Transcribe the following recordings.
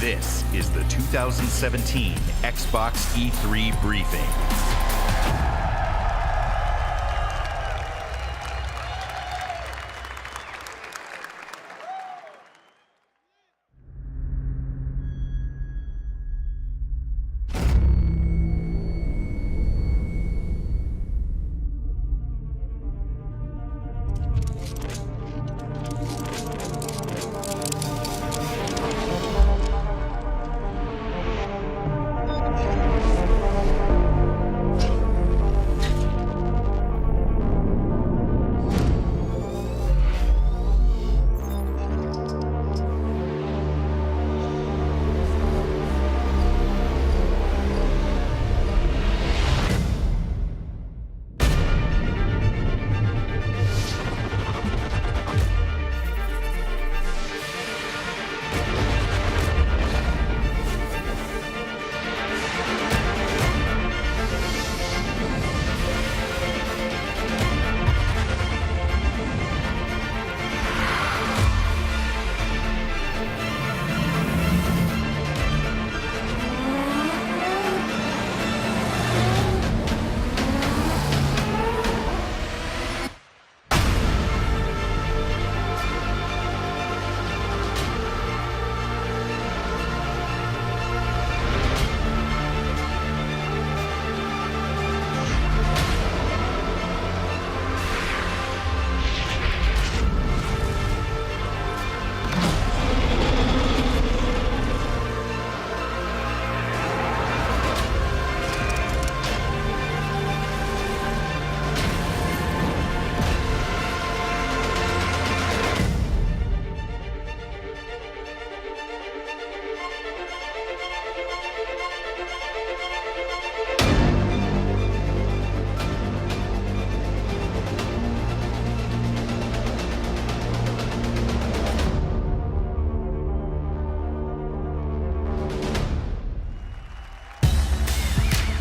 This is the 2017 Xbox E3 briefing.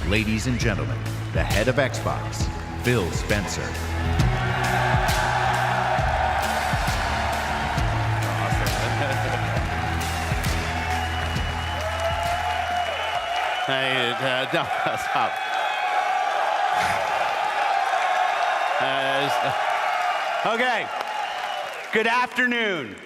Ladies and gentlemen, the head of Xbox, Phil Spencer. Hey, no, stop. Okay, good afternoon.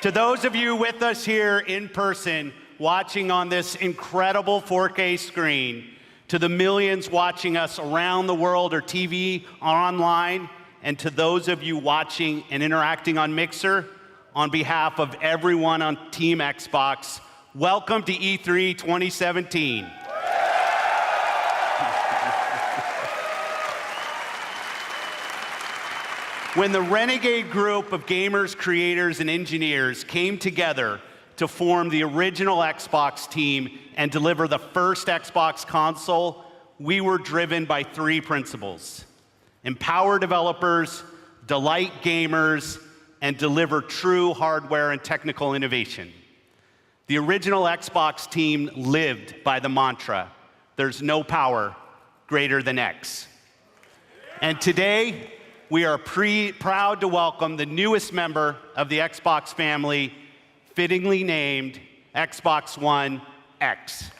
To those of you with us here in person, watching on this incredible 4K screen, to the millions watching us around the world or TV or online, and to those of you watching and interacting on Mixer, on behalf of everyone on Team Xbox, welcome to E3 2017. When the renegade group of gamers, creators, and engineers came together to form the original Xbox team and deliver the first Xbox console, we were driven by three principles: empower developers, delight gamers, and deliver true hardware and technical innovation. The original Xbox team lived by the mantra, there's no power greater than X. And today, we are proud to welcome the newest member of the Xbox family, fittingly named Xbox One X.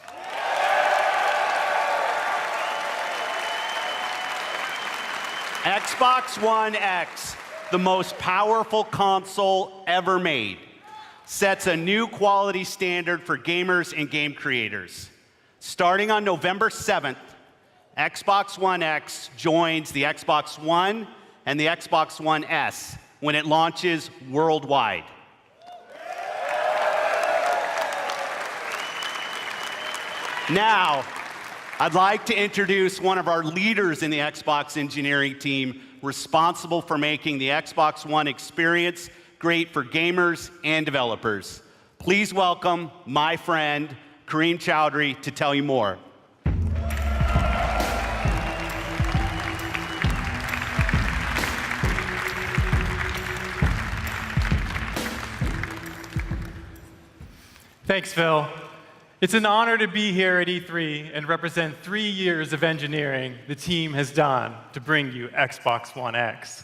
Xbox One X, the most powerful console ever made, sets a new quality standard for gamers and game creators. Starting on November 7th, Xbox One X joins the Xbox One and the Xbox One S when it launches worldwide. Now, I'd like to introduce one of our leaders in the Xbox engineering team responsible for making the Xbox One experience great for gamers and developers. Please welcome my friend, Kareem Chowdhury, to tell you more. Thanks, Phil. It's an honor to be here at E3 and represent 3 years of engineering the team has done to bring you Xbox One X.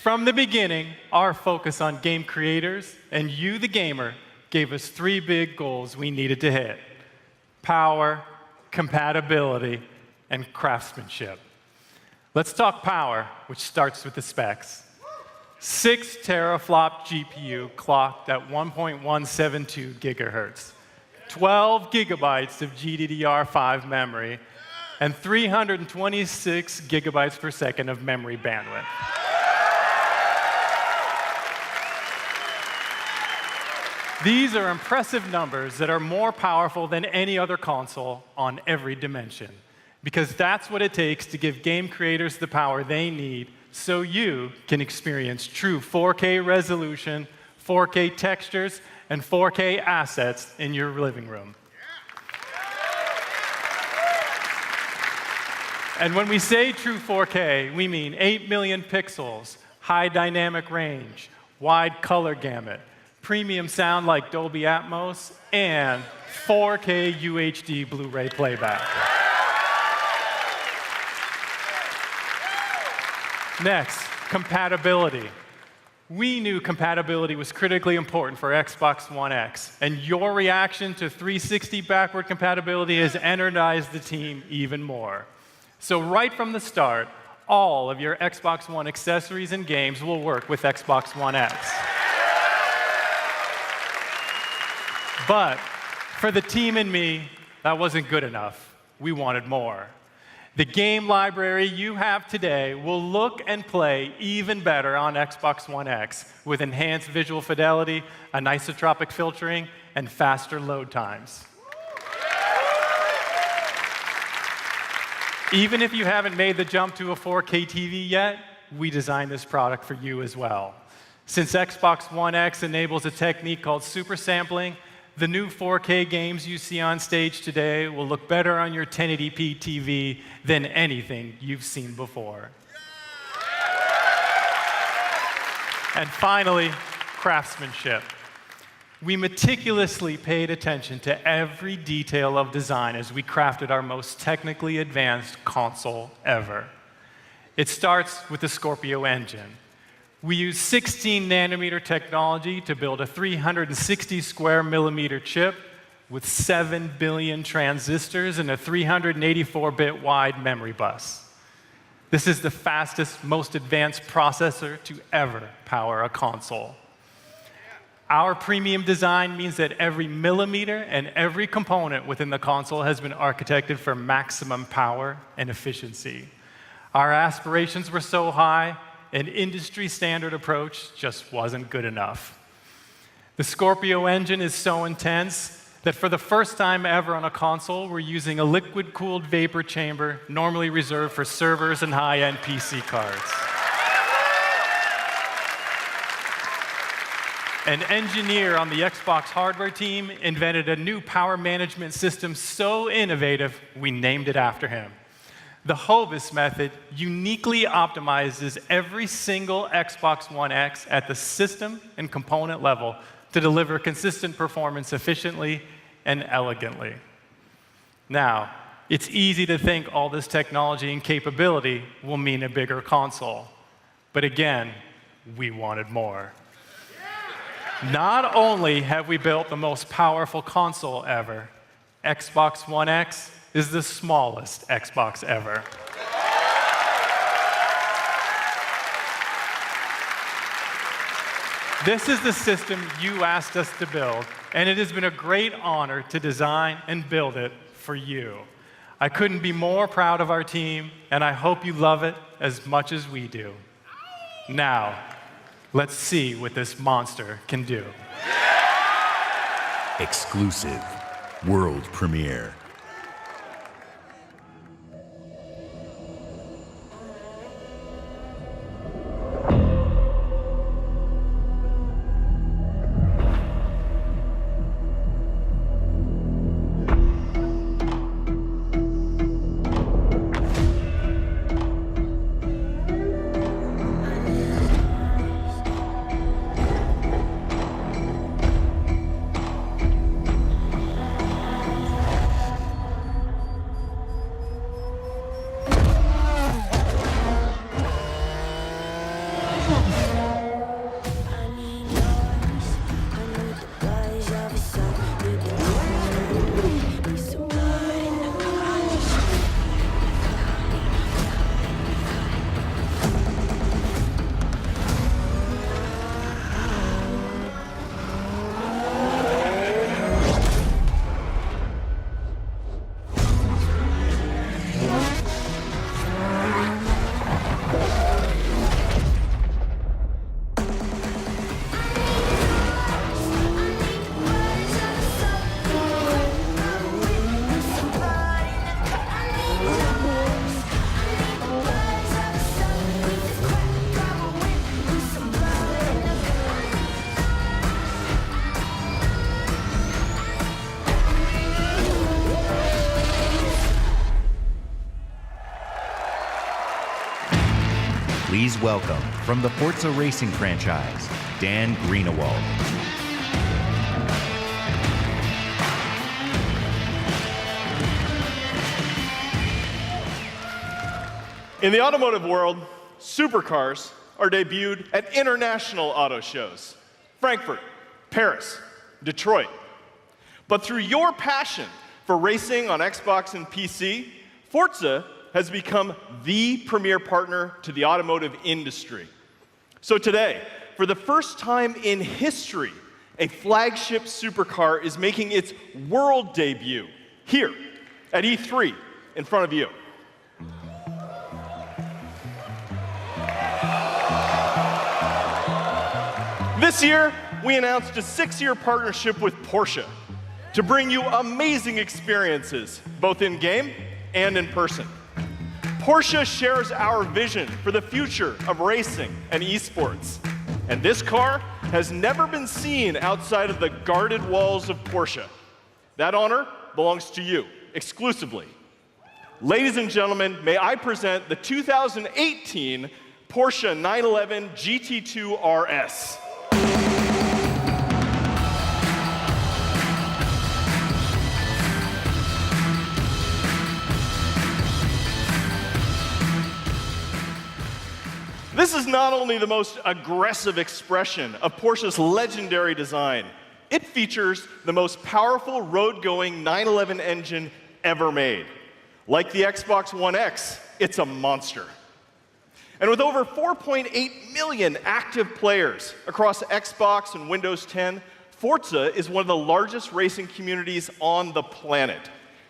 From the beginning, our focus on game creators and you, the gamer, gave us 3 big goals we needed to hit: power, compatibility, and craftsmanship. Let's talk power, which starts with the specs. 6 teraflop GPU clocked at 1.172 gigahertz, 12 gigabytes of GDDR5 memory, and 326 gigabytes per second of memory bandwidth. These are impressive numbers that are more powerful than any other console on every dimension, because that's what it takes to give game creators the power they need so you can experience true 4K resolution, 4K textures, and 4K assets in your living room. And when we say true 4K, we mean 8 million pixels, high dynamic range, wide color gamut, premium sound like Dolby Atmos, and 4K UHD Blu-ray playback. Next, compatibility. We knew compatibility was critically important for Xbox One X, and your reaction to 360 backward compatibility has energized the team even more. So right from the start, all of your Xbox One accessories and games will work with Xbox One X. But for the team and me, that wasn't good enough. We wanted more. The game library you have today will look and play even better on Xbox One X with enhanced visual fidelity, anisotropic filtering, and faster load times. Even if you haven't made the jump to a 4K TV yet, we designed this product for you as well. Since Xbox One X enables a technique called super sampling, the new 4K games you see on stage today will look better on your 1080p TV than anything you've seen before. And finally, craftsmanship. We meticulously paid attention to every detail of design as we crafted our most technically advanced console ever. It starts with the Scorpio engine. We use 16-nanometer technology to build a 360 square millimeter chip with 7 billion transistors and a 384-bit wide memory bus. This is the fastest, most advanced processor to ever power a console. Our premium design means that every millimeter and every component within the console has been architected for maximum power and efficiency. Our aspirations were so high, an industry-standard approach just wasn't good enough. The Scorpio engine is so intense that for the first time ever on a console, we're using a liquid-cooled vapor chamber normally reserved for servers and high-end PC cards. An engineer on the Xbox hardware team invented a new power management system so innovative, we named it after him. The Hovis method uniquely optimizes every single Xbox One X at the system and component level to deliver consistent performance efficiently and elegantly. Now, it's easy to think all this technology and capability will mean a bigger console. But again, we wanted more. Not only have we built the most powerful console ever, Xbox One X is the smallest Xbox ever. This is the system you asked us to build, and it has been a great honor to design and build it for you. I couldn't be more proud of our team, and I hope you love it as much as we do. Now, let's see what this monster can do. Exclusive world premiere. please welcome, from the Forza Racing franchise, Dan Greenewald. In the automotive world, supercars are debuted at international auto shows: Frankfurt, Paris, Detroit. But through your passion for racing on Xbox and PC, Forza has become the premier partner to the automotive industry. So today, for the first time in history, a flagship supercar is making its world debut here at E3 in front of you. This year, we announced a 6-year partnership with Porsche to bring you amazing experiences, both in-game and in person. Porsche shares our vision for the future of racing and esports. And this car has never been seen outside of the guarded walls of Porsche. That honor belongs to you, exclusively. Ladies and gentlemen, may I present the 2018 Porsche 911 GT2 RS. This is not only the most aggressive expression of Porsche's legendary design, it features the most powerful road-going 911 engine ever made. Like the Xbox One X, it's a monster. And with over 4.8 million active players across Xbox and Windows 10, Forza is one of the largest racing communities on the planet.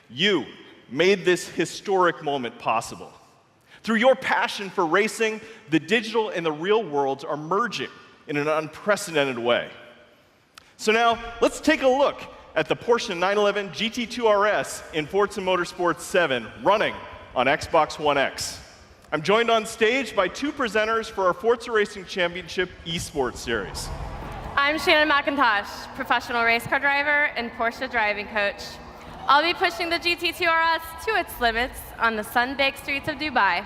You made this historic moment possible. Through your passion for racing, the digital and the real worlds are merging in an unprecedented way. So now, let's take a look at the Porsche 911 GT2 RS in Forza Motorsport 7 running on Xbox One X. I'm joined on stage by 2 presenters for our Forza Racing Championship eSports series. I'm Shannon McIntosh, professional race car driver and Porsche driving coach. I'll be pushing the GT2 RS to its limits on the sun-baked streets of Dubai.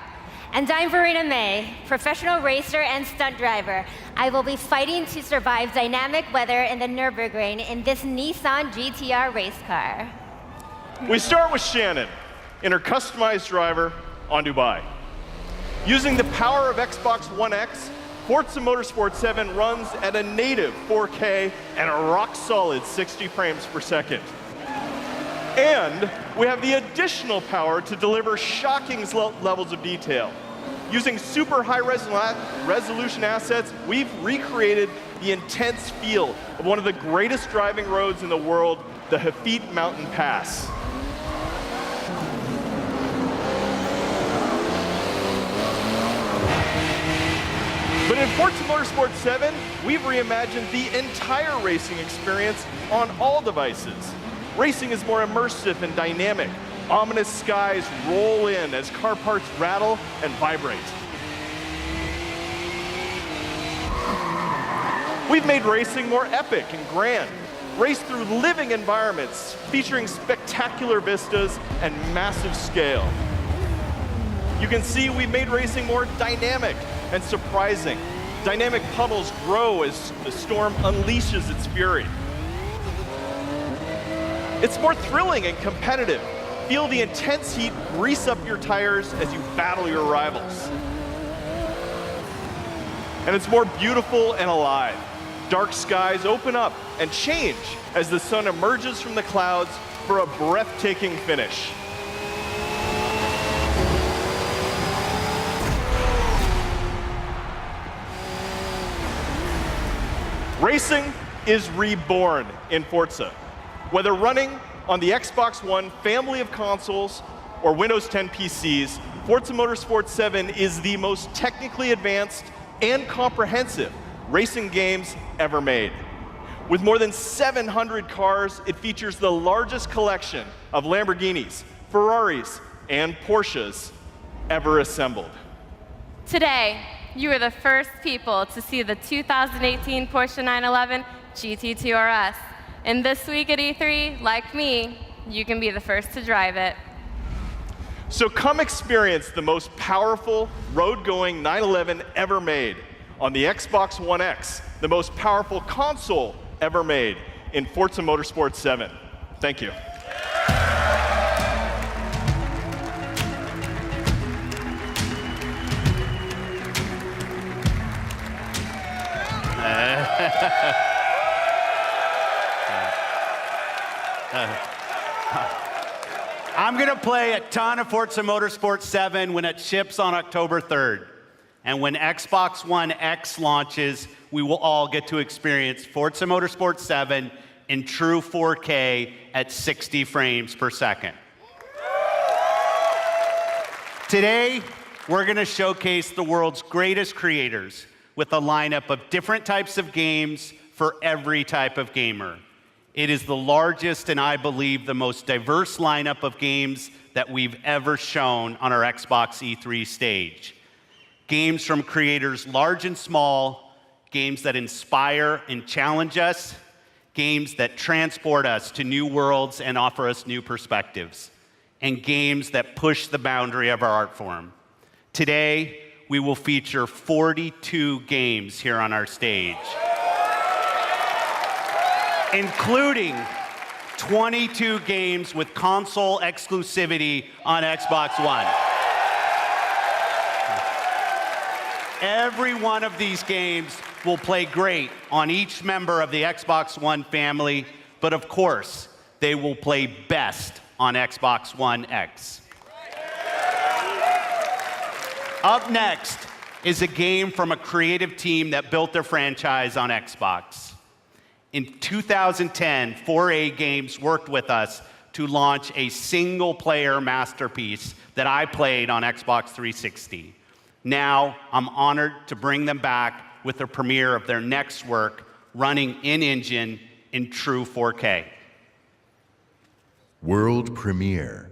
And I'm Verena May, professional racer and stunt driver. I will be fighting to survive dynamic weather in the Nürburgring in this Nissan GTR race car. We start with Shannon in her customized driver on Dubai. Using the power of Xbox One X, Forza Motorsport 7 runs at a native 4K and a rock-solid 60 frames per second. And we have the additional power to deliver shocking levels of detail. Using super high resolution assets, we've recreated the intense feel of one of the greatest driving roads in the world, the Hafit Mountain Pass. But in Forza Motorsport 7, we've reimagined the entire racing experience on all devices. Racing is more immersive and dynamic. Ominous skies roll in as car parts rattle and vibrate. We've made racing more epic and grand. Race through living environments featuring spectacular vistas and massive scale. You can see we've made racing more dynamic and surprising. Dynamic puddles grow as the storm unleashes its fury. It's more thrilling and competitive. Feel the intense heat grease up your tires as you battle your rivals. And it's more beautiful and alive. Dark skies open up and change as the sun emerges from the clouds for a breathtaking finish. Racing is reborn in Forza. Whether running on the Xbox One family of consoles or Windows 10 PCs, Forza Motorsport 7 is the most technically advanced and comprehensive racing games ever made. With more than 700 cars, it features the largest collection of Lamborghinis, Ferraris, and Porsches ever assembled. Today, you are the first people to see the 2018 Porsche 911 GT2 RS. And this week at E3, like me, you can be the first to drive it. So come experience the most powerful road-going 911 ever made on the Xbox One X, the most powerful console ever made in Forza Motorsport 7. Thank you. I'm going to play a ton of Forza Motorsport 7 when it ships on October 3rd. And when Xbox One X launches, we will all get to experience Forza Motorsport 7 in true 4K at 60 frames per second. Today, we're going to showcase the world's greatest creators with a lineup of different types of games for every type of gamer. It is the largest and I believe the most diverse lineup of games that we've ever shown on our Xbox E3 stage. Games from creators large and small, games that inspire and challenge us, games that transport us to new worlds and offer us new perspectives, and games that push the boundary of our art form. Today, we will feature 42 games here on our stage, including 22 games with console exclusivity on Xbox One. Every one of these games will play great on each member of the Xbox One family, but of course, they will play best on Xbox One X. Up next is a game from a creative team that built their franchise on Xbox. In 2010, 4A Games worked with us to launch a single-player masterpiece that I played on Xbox 360. Now, I'm honored to bring them back with the premiere of their next work, running in-engine in true 4K. World premiere.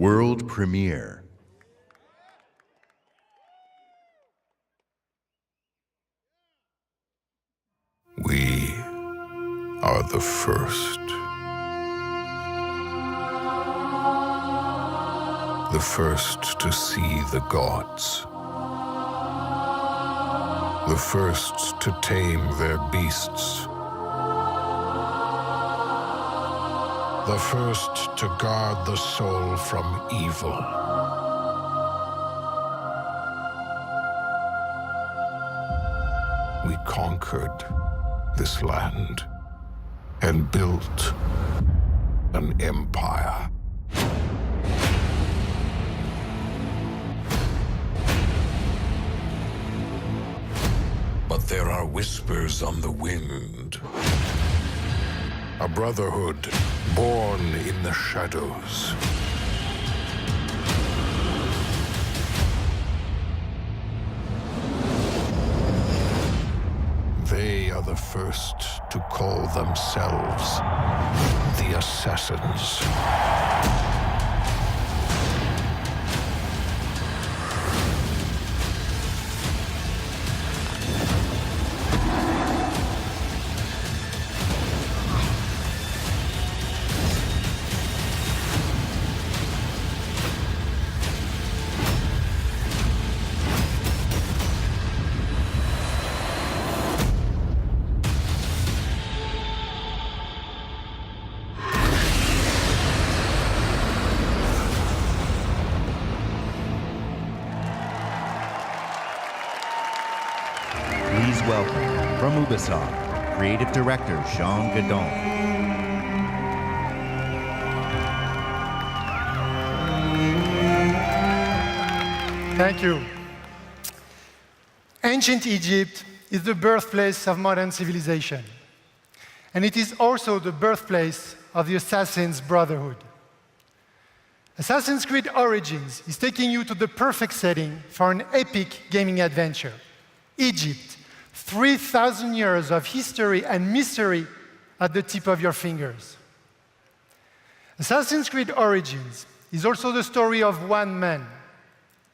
World premiere. We are the first. The first to see the gods. The first to tame their beasts. The first to guard the soul from evil. We conquered this land and built an empire. But there are whispers on the wind. A brotherhood born in the shadows. They are the first to call themselves the Assassins. Please welcome, from Ubisoft, Creative Director Jean Gadon. Thank you. Ancient Egypt is the birthplace of modern civilization. And it is also the birthplace of the Assassin's Brotherhood. Assassin's Creed Origins is taking you to the perfect setting for an epic gaming adventure. Egypt, 3,000 years of history and mystery at the tip of your fingers. Assassin's Creed Origins is also the story of one man,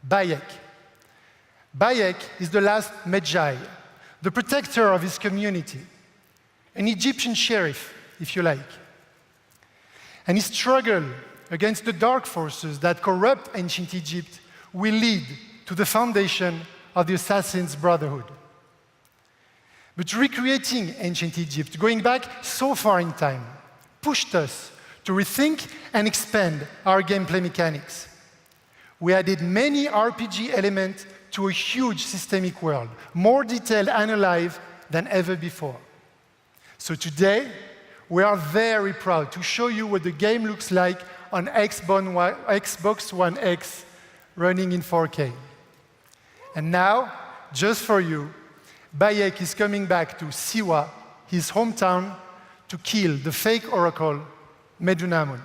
Bayek. Bayek is the last Magi, the protector of his community, an Egyptian sheriff, if you like. And his struggle against the dark forces that corrupt ancient Egypt will lead to the foundation of the Assassin's Brotherhood. But recreating ancient Egypt, going back so far in time, pushed us to rethink and expand our gameplay mechanics. We added many RPG elements to a huge systemic world, more detailed and alive than ever before. So today, we are very proud to show you what the game looks like on Xbox One X running in 4K. And now, just for you, Bayek is coming back to Siwa, his hometown, to kill the fake oracle, Medunamun.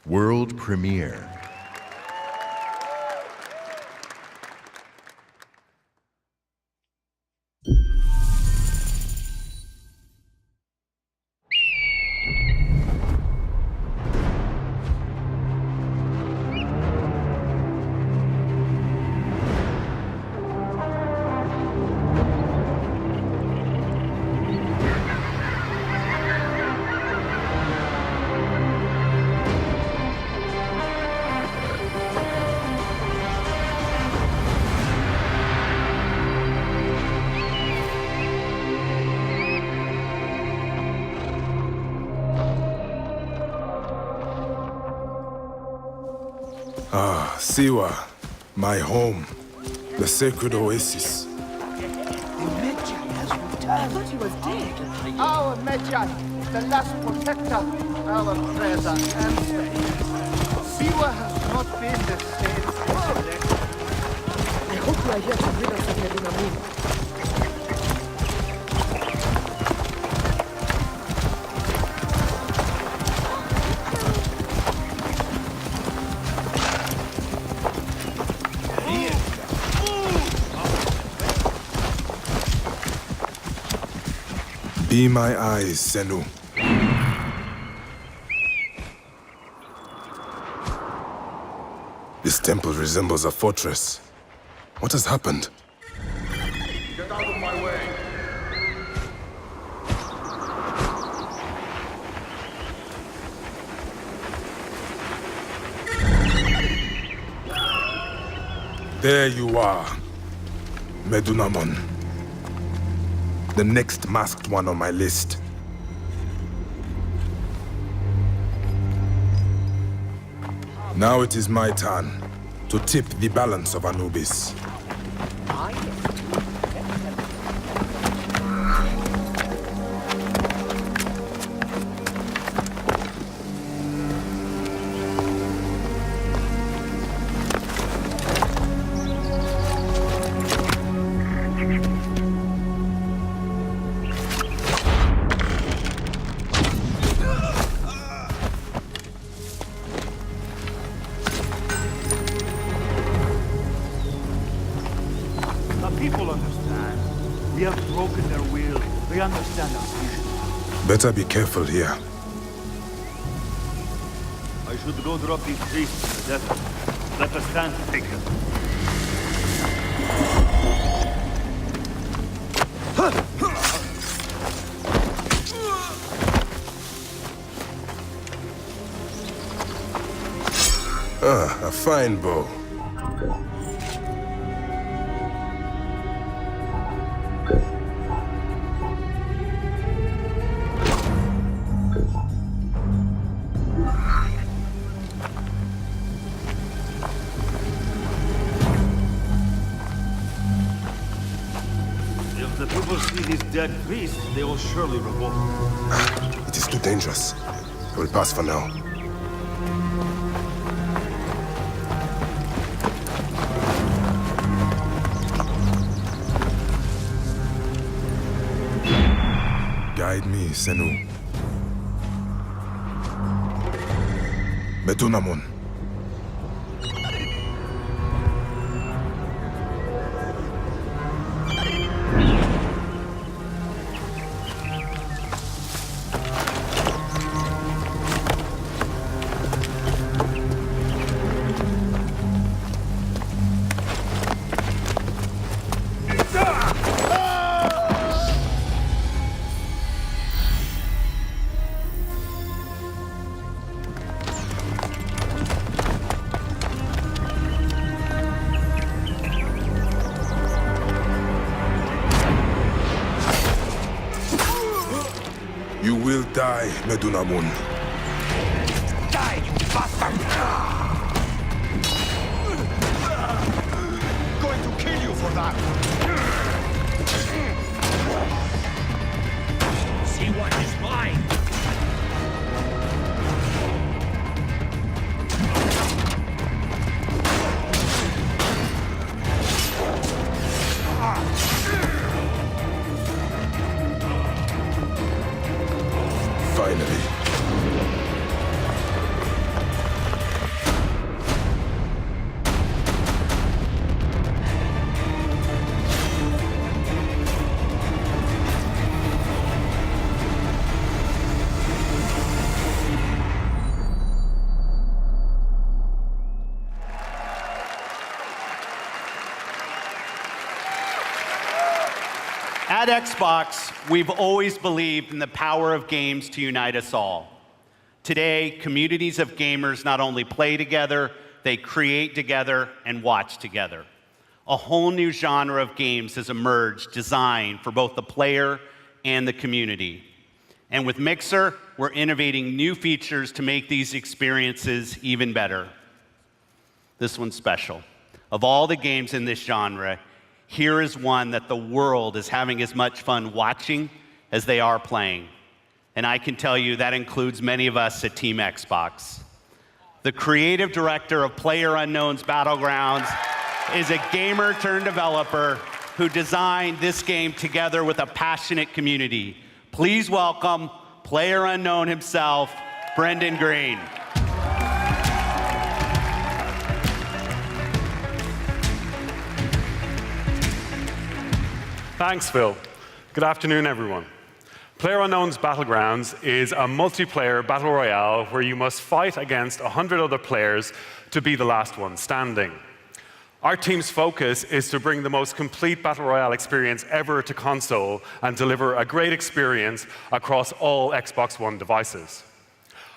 World premiere. Siwa, my home, the sacred oasis. Our Magi, the last protector, our treasure and faith. Siwa has not been the same since then. I hope you are here to rid us of Medunamun. Be my eyes, Senu. temple resembles a fortress. What has happened? Get out of my way! There you are, Medunamon. The next masked one on my list. Now it is my turn to tip the balance of Anubis. People understand. We have broken their will. They understand our vision. Better be careful here. I should go drop these priests in the desert. Let us stand to take them. Ah, a fine bow. If the people see these dead priests, they will surely revolt. It is too dangerous. I will pass for now. Guide me, Senu. Medunamon. You will die, Medunamon. Die, you bastard! Going to kill you for that! See what is mine! Finally. At Xbox, we've always believed in the power of games to unite us all. Today, communities of gamers not only play together, they create together and watch together. A whole new genre of games has emerged designed for both the player and the community. And with Mixer, we're innovating new features to make these experiences even better. This one's special. Of all the games in this genre, here is one that the world is having as much fun watching as they are playing. And I can tell you that includes many of us at Team Xbox. The creative director of PlayerUnknown's Battlegrounds is a gamer turned developer who designed this game together with a passionate community. Please welcome PlayerUnknown himself, Brendan Green. Thanks, Phil. Good afternoon, everyone. PlayerUnknown's Battlegrounds is a multiplayer battle royale where you must fight against 100 other players to be the last one standing. Our team's focus is to bring the most complete battle royale experience ever to console and deliver a great experience across all Xbox One devices.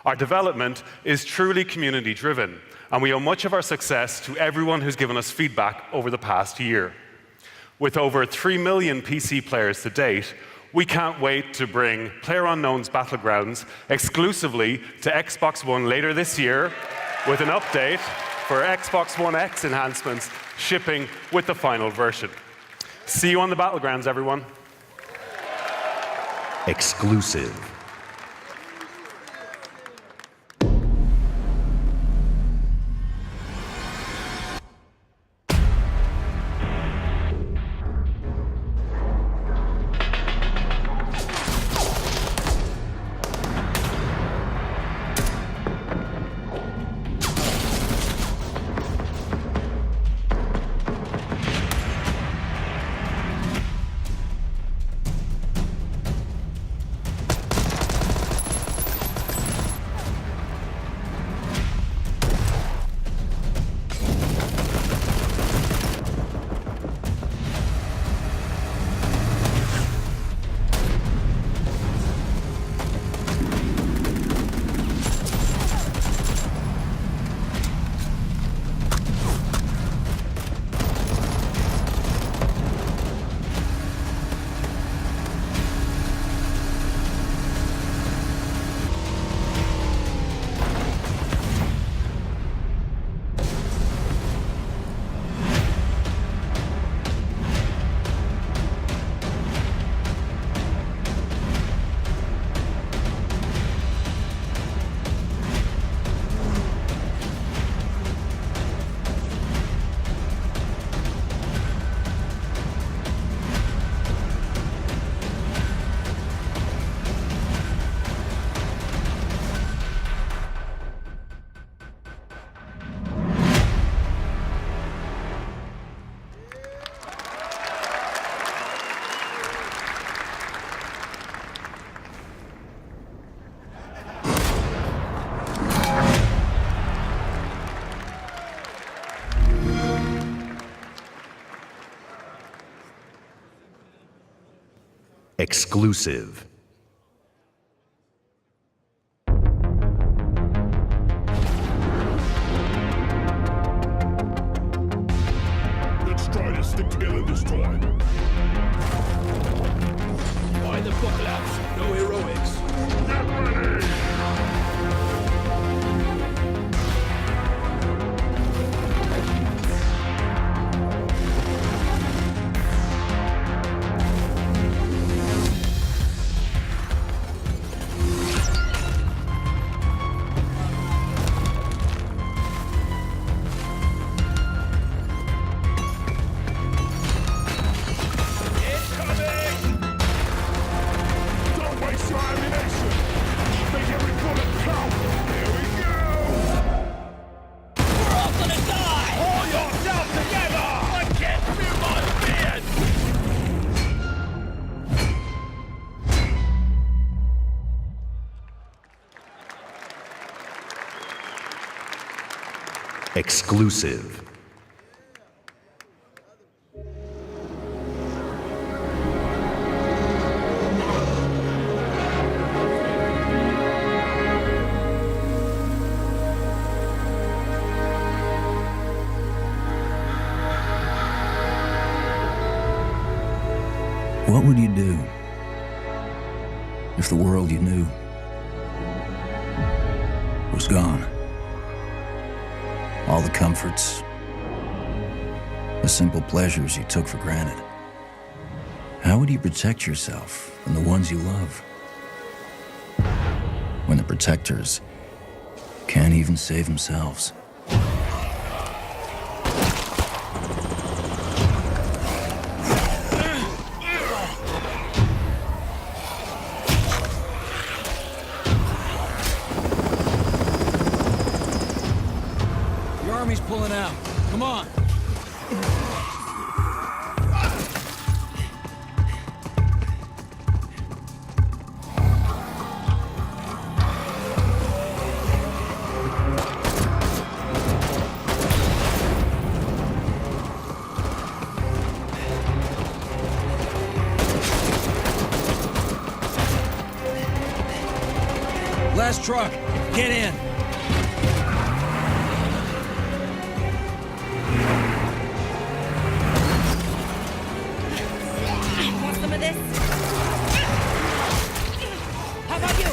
Our development is truly community-driven, and we owe much of our success to everyone who's given us feedback over the past year. With over 3 million PC players to date, we can't wait to bring PlayerUnknown's Battlegrounds exclusively to Xbox One later this year, with an update for Xbox One X enhancements shipping with the final version. See you on the Battlegrounds, everyone. Exclusive. Exclusive. Let's try to stick together this time. Why the buckle ups? No heroics. Get ready! Exclusive. What would you do if the world you knew was gone? All the comforts, the simple pleasures you took for granted. How would you protect yourself and the ones you love when the protectors can't even save themselves? Pulling out. Come on. Last truck, get in. Want some of this? How about you?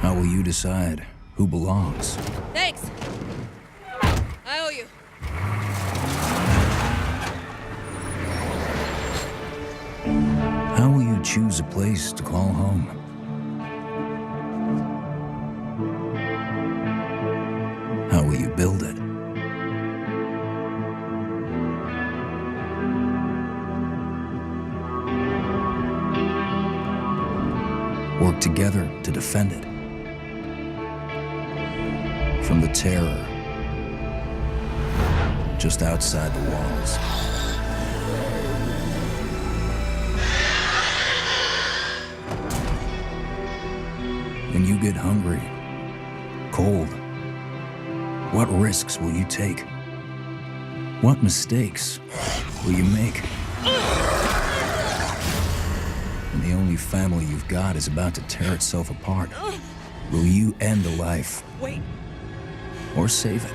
How will you decide who belongs? Thanks. I owe you. How will you choose a place to call home? How will you build it? Work together to defend it. From the terror just outside the walls. When you get hungry, cold, what risks will you take? What mistakes will you make? When the only family you've got is about to tear itself apart, will you end a life? Wait. Or save it?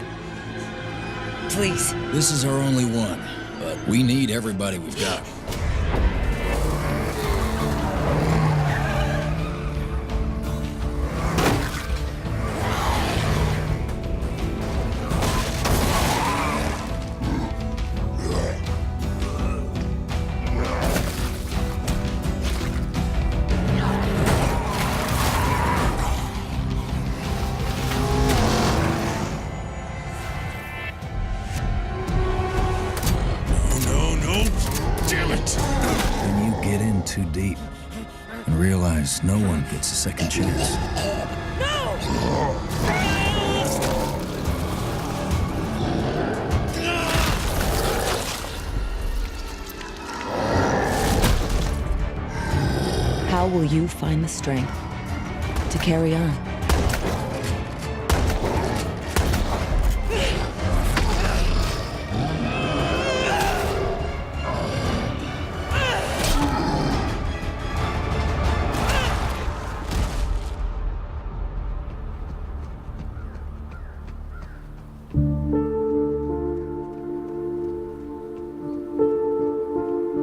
Please. This is our only one, but we need everybody we've got. Too deep and realize no one gets a second chance. How will you find the strength to carry on?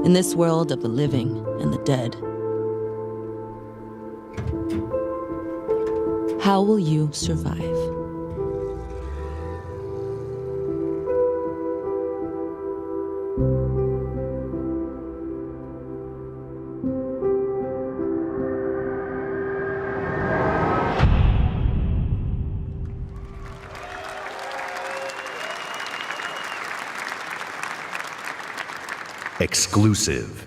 In this world of the living and the dead, how will you survive? Exclusive.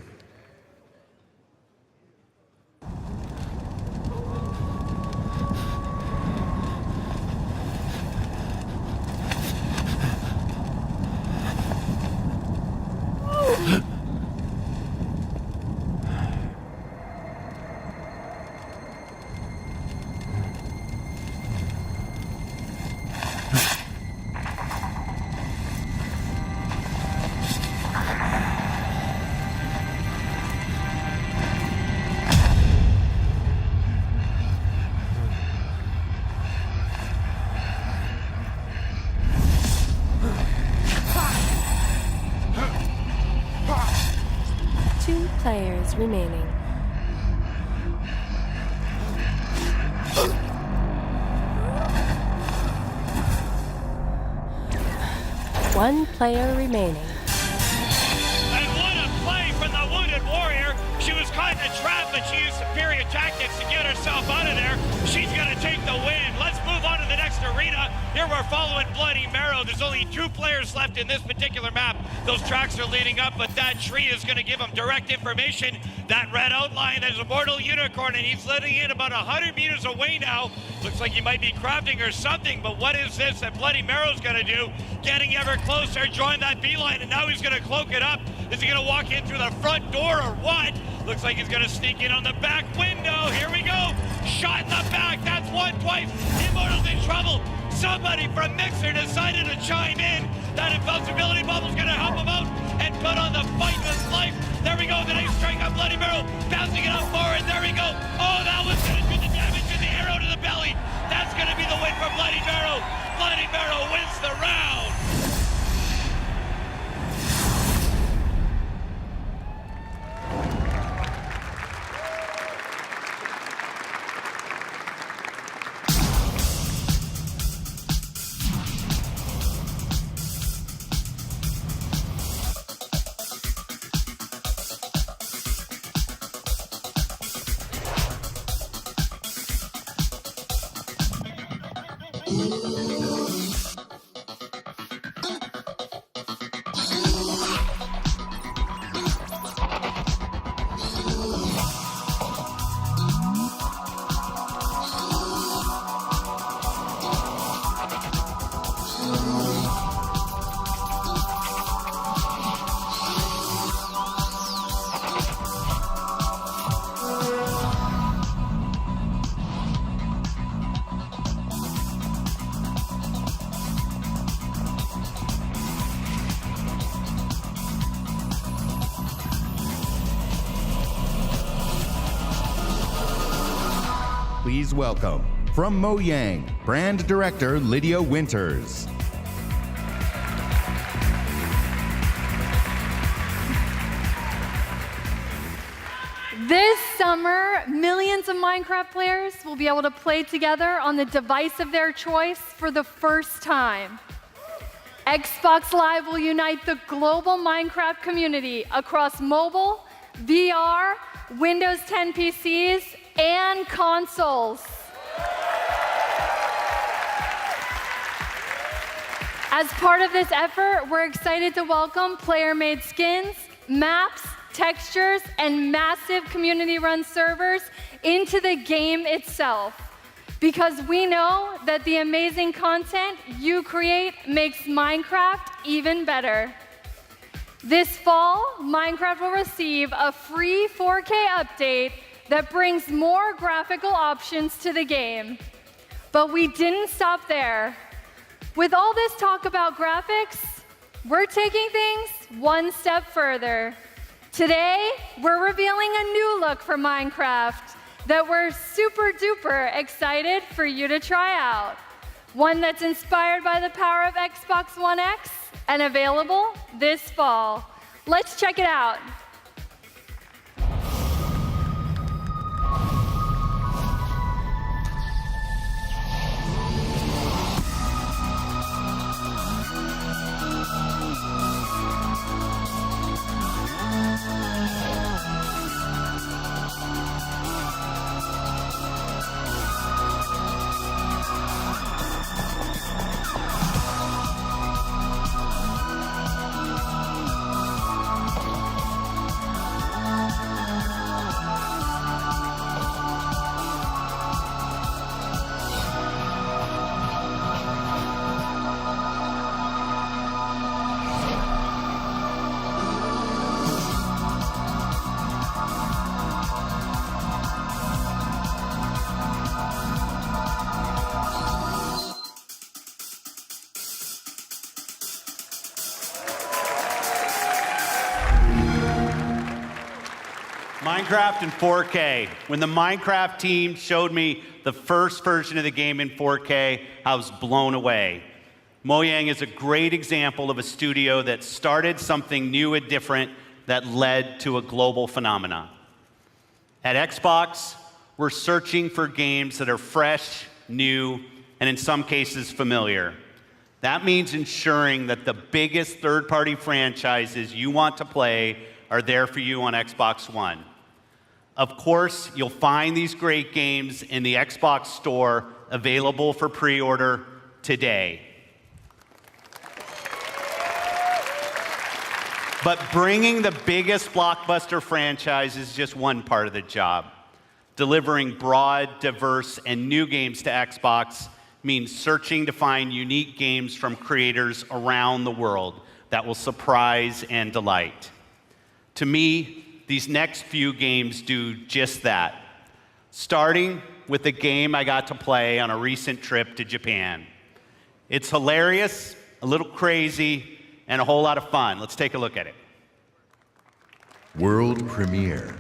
Players remaining. One player remaining. And what a play from the Wounded Warrior. She was caught in a trap, but she used superior tactics to get herself out of there. She's going to take the win. Let's move on to the next arena. Here we're following Bloody Marrow. There's only 2 players left in this particular map. Those tracks are leading up, but that tree is going to give them direct information. That red outline, there's a mortal unicorn, and he's letting in about 100 meters away now. Looks like he might be crafting or something, but what is this that Bloody Marrow's going to do? Getting ever closer, drawing that beeline, and now he's going to cloak it up. Is he going to walk in through the front door or what? Looks like he's going to sneak in on the back window. Here we go. Shot in the back. That's one, twice. Immortal's in trouble. Somebody from Mixer decided to chime in. That invincibility bubble's going to help him out. And put on the fight with life. There we go, the nice strike on Bloody Barrel, bouncing it up forward, there we go. Oh, that was gonna do the damage to the arrow to the belly. That's gonna be the win for Bloody Barrel. Bloody Barrel wins the round. Please welcome, from Mojang, Brand Director Lydia Winters. This summer, millions of Minecraft players will be able to play together on the device of their choice for the first time. Xbox Live will unite the global Minecraft community across mobile, VR, Windows 10 PCs, and consoles. As part of this effort, we're excited to welcome player-made skins, maps, textures, and massive community-run servers into the game itself. Because we know that the amazing content you create makes Minecraft even better. This fall, Minecraft will receive a free 4K update that brings more graphical options to the game. But we didn't stop there. With all this talk about graphics, we're taking things one step further. Today, we're revealing a new look for Minecraft that we're super duper excited for you to try out. One that's inspired by the power of Xbox One X and available this fall. Let's check it out. Minecraft in 4K. When the Minecraft team showed me the first version of the game in 4K, I was blown away. Mojang is a great example of a studio that started something new and different that led to a global phenomenon. At Xbox, we're searching for games that are fresh, new, and in some cases familiar. That means ensuring that the biggest third-party franchises you want to play are there for you on Xbox One. Of course, you'll find these great games in the Xbox Store, available for pre-order today. But bringing the biggest blockbuster franchise is just one part of the job. Delivering broad, diverse, and new games to Xbox means searching to find unique games from creators around the world that will surprise and delight. To me, these next few games do just that, starting with a game I got to play on a recent trip to Japan. It's hilarious, a little crazy, and a whole lot of fun. Let's take a look at it. World premiere.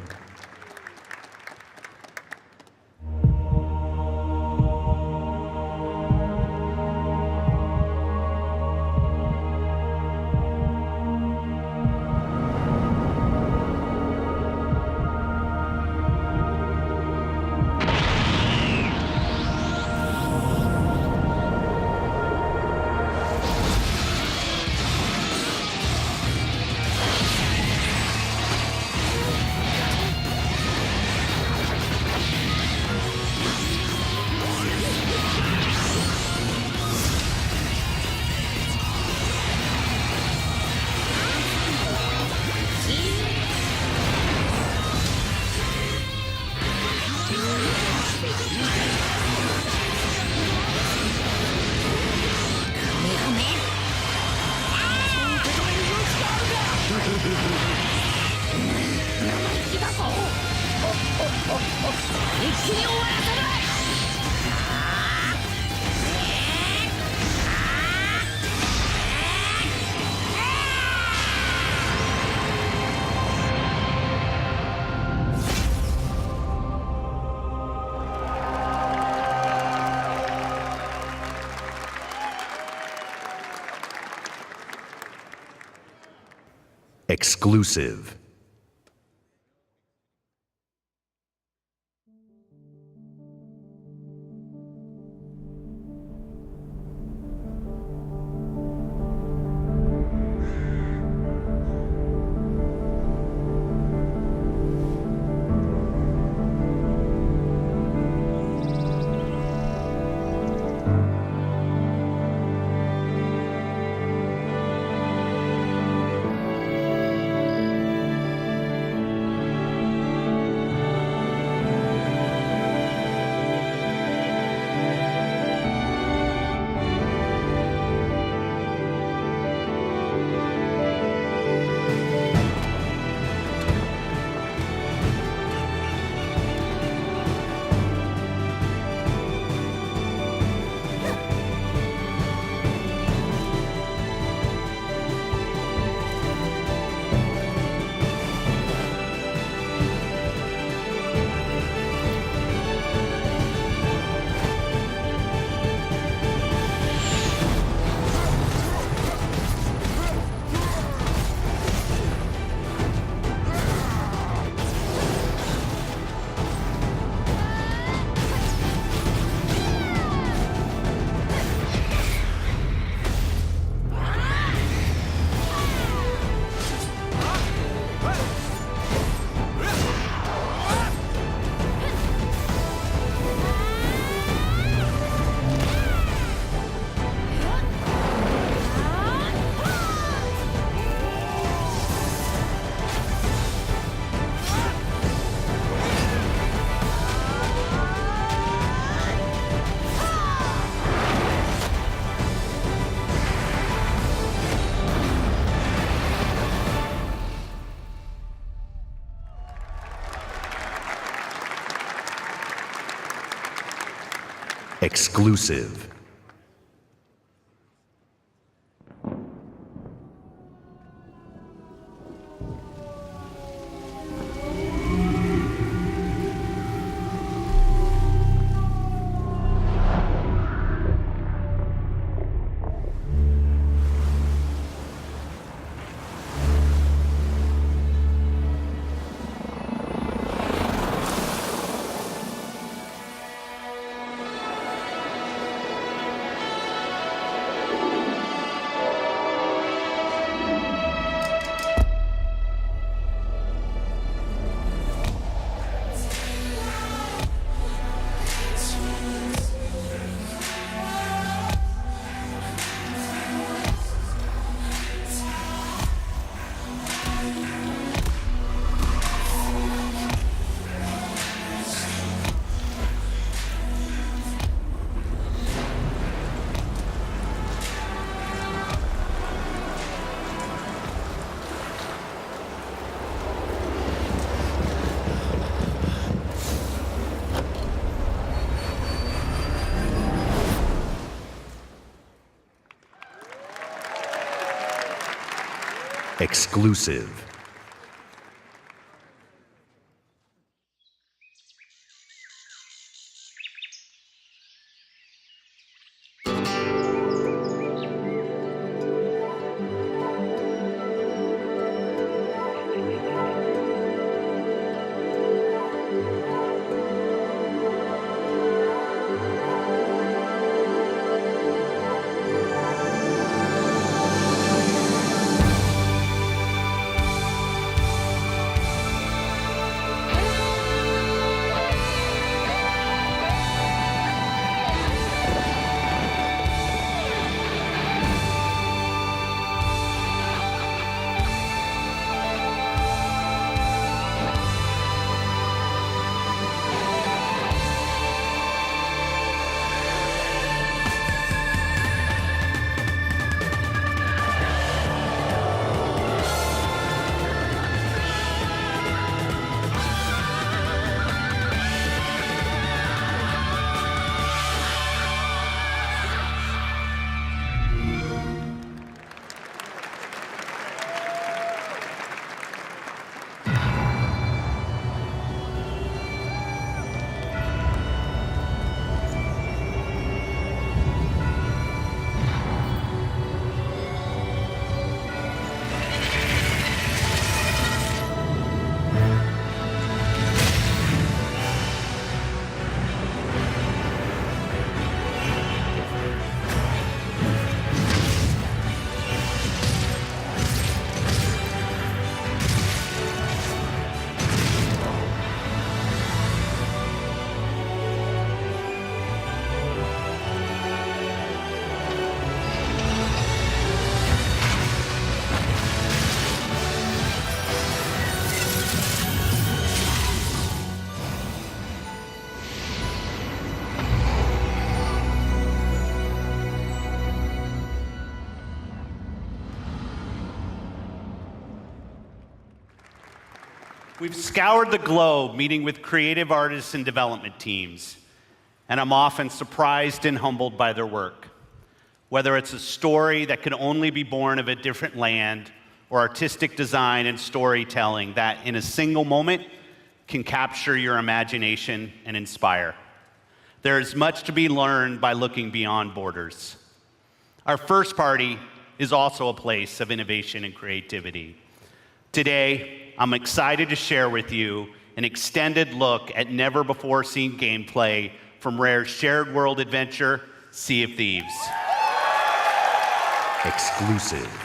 Exclusive. Exclusive. Exclusive. We've scoured the globe meeting with creative artists and development teams, and I'm often surprised and humbled by their work. Whether it's a story that could only be born of a different land, or artistic design and storytelling that, in a single moment, can capture your imagination and inspire. There is much to be learned by looking beyond borders. Our first party is also a place of innovation and creativity. Today, I'm excited to share with you an extended look at never-before-seen gameplay from Rare's shared world adventure, Sea of Thieves. Exclusive.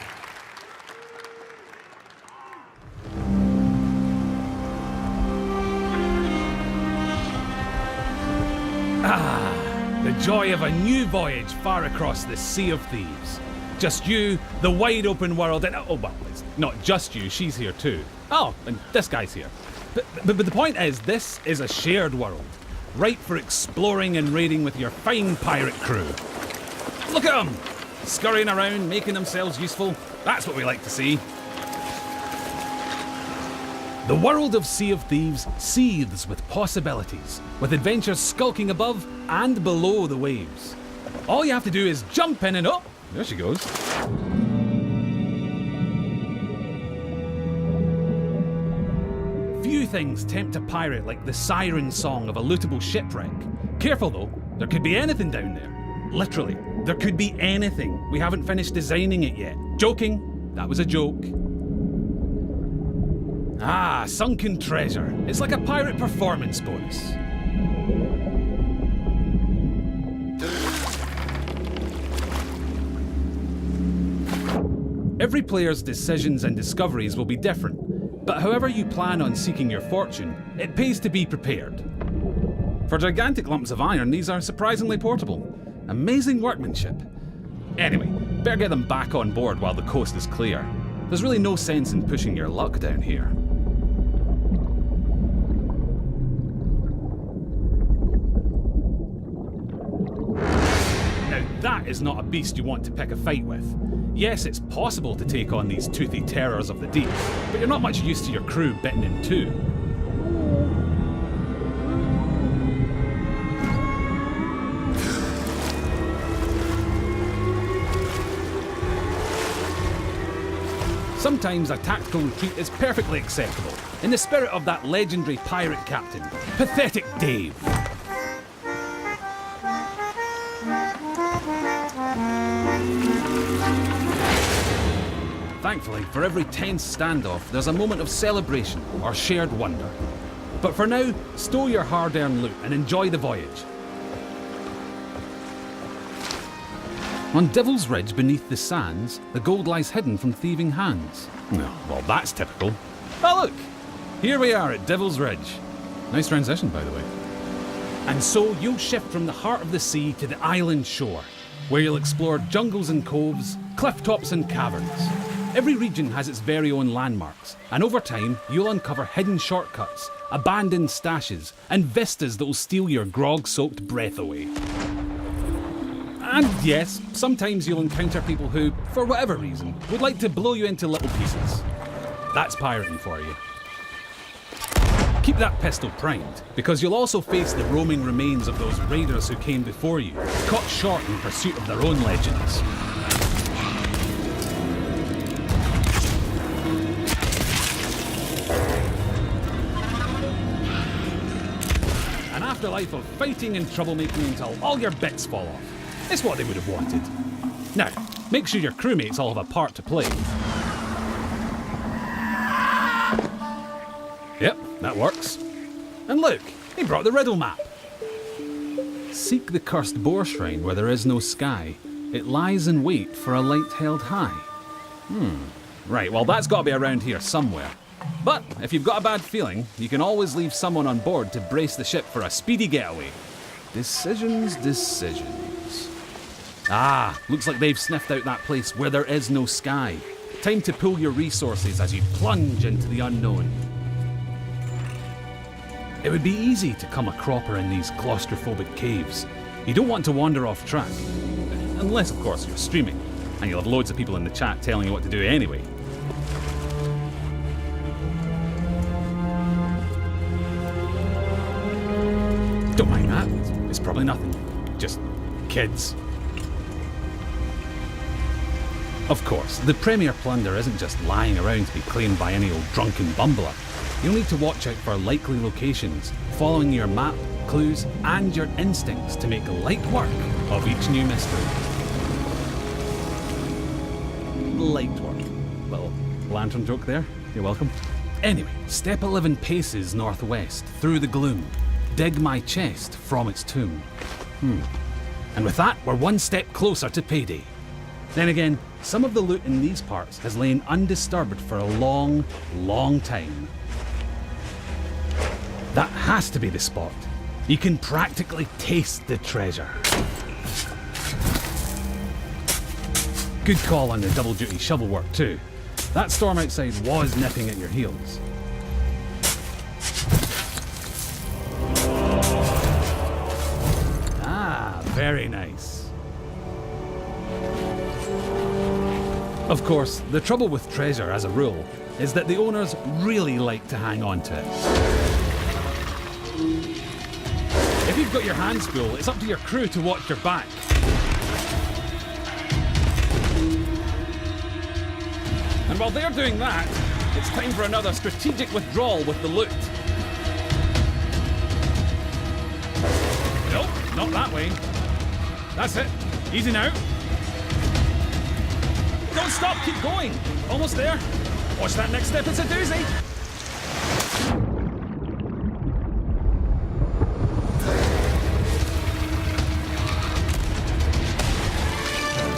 The joy of a new voyage far across the Sea of Thieves. Just you, the wide open world, and oh, well, it's not just you, she's here too. Oh, and this guy's here. But the point is, this is a shared world, ripe for exploring and raiding with your fine pirate crew. Look at them! Scurrying around, making themselves useful. That's what we like to see. The world of Sea of Thieves seethes with possibilities, with adventures skulking above and below the waves. All you have to do is jump in and oh, there she goes. Few things tempt a pirate like the siren song of a lootable shipwreck. Careful though, there could be anything down there. Literally, there could be anything. We haven't finished designing it yet. Joking, that was a joke. Ah, sunken treasure. It's like a pirate performance bonus. Every player's decisions and discoveries will be different, but however you plan on seeking your fortune, it pays to be prepared. For gigantic lumps of iron, these are surprisingly portable. Amazing workmanship. Anyway, better get them back on board while the coast is clear. There's really no sense in pushing your luck down here. Now that is not a beast you want to pick a fight with. Yes, it's possible to take on these toothy terrors of the deep, but you're not much used to your crew bitten in two. Sometimes a tactical retreat is perfectly acceptable, in the spirit of that legendary pirate captain, Pathetic Dave. Thankfully, for every tense standoff, there's a moment of celebration or shared wonder. But for now, stow your hard-earned loot and enjoy the voyage. On Devil's Ridge beneath the sands, the gold lies hidden from thieving hands. Well, that's typical. Oh look! Here we are at Devil's Ridge. Nice transition, by the way. And so you'll shift from the heart of the sea to the island shore, where you'll explore jungles and coves, cliff tops and caverns. Every region has its very own landmarks, and over time, you'll uncover hidden shortcuts, abandoned stashes, and vistas that will steal your grog-soaked breath away. And yes, sometimes you'll encounter people who, for whatever reason, would like to blow you into little pieces. That's pirating for you. Keep that pistol primed, because you'll also face the roaming remains of those raiders who came before you, caught short in pursuit of their own legends. An afterlife of fighting and troublemaking until all your bits fall off. It's what they would have wanted. Now, make sure your crewmates all have a part to play. Yep, that works. And look, he brought the riddle map. Seek the cursed boar shrine where there is no sky. It lies in wait for a light held high. Right, well that's got to be around here somewhere. But if you've got a bad feeling, you can always leave someone on board to brace the ship for a speedy getaway. Decisions. Ah, looks like they've sniffed out that place where there is no sky. Time to pool your resources as you plunge into the unknown. It would be easy to come a cropper in these claustrophobic caves. You don't want to wander off track. Unless, of course, you're streaming, and you'll have loads of people in the chat telling you what to do anyway. Don't mind that. It's probably nothing. Just kids. Of course, the Premier Plunder isn't just lying around to be claimed by any old drunken bumbler. You'll need to watch out for likely locations, following your map, clues, and your instincts to make light work of each new mystery. Light work. Little lantern joke there. You're welcome. Anyway, step 11 paces northwest, through the gloom. Dig my chest from its tomb. And with that, we're one step closer to payday. Then again, some of the loot in these parts has lain undisturbed for a long, long time. That has to be the spot. You can practically taste the treasure. Good call on the double-duty shovel work too. That storm outside was nipping at your heels. Ah, very nice. Of course, the trouble with treasure, as a rule, is that the owners really like to hang on to it. If you've got your hands full, it's up to your crew to watch your back. And while they're doing that, it's time for another strategic withdrawal with the loot. Nope, not that way. That's it. Easy now. Don't stop, keep going. Almost there. Watch that next step, it's a doozy.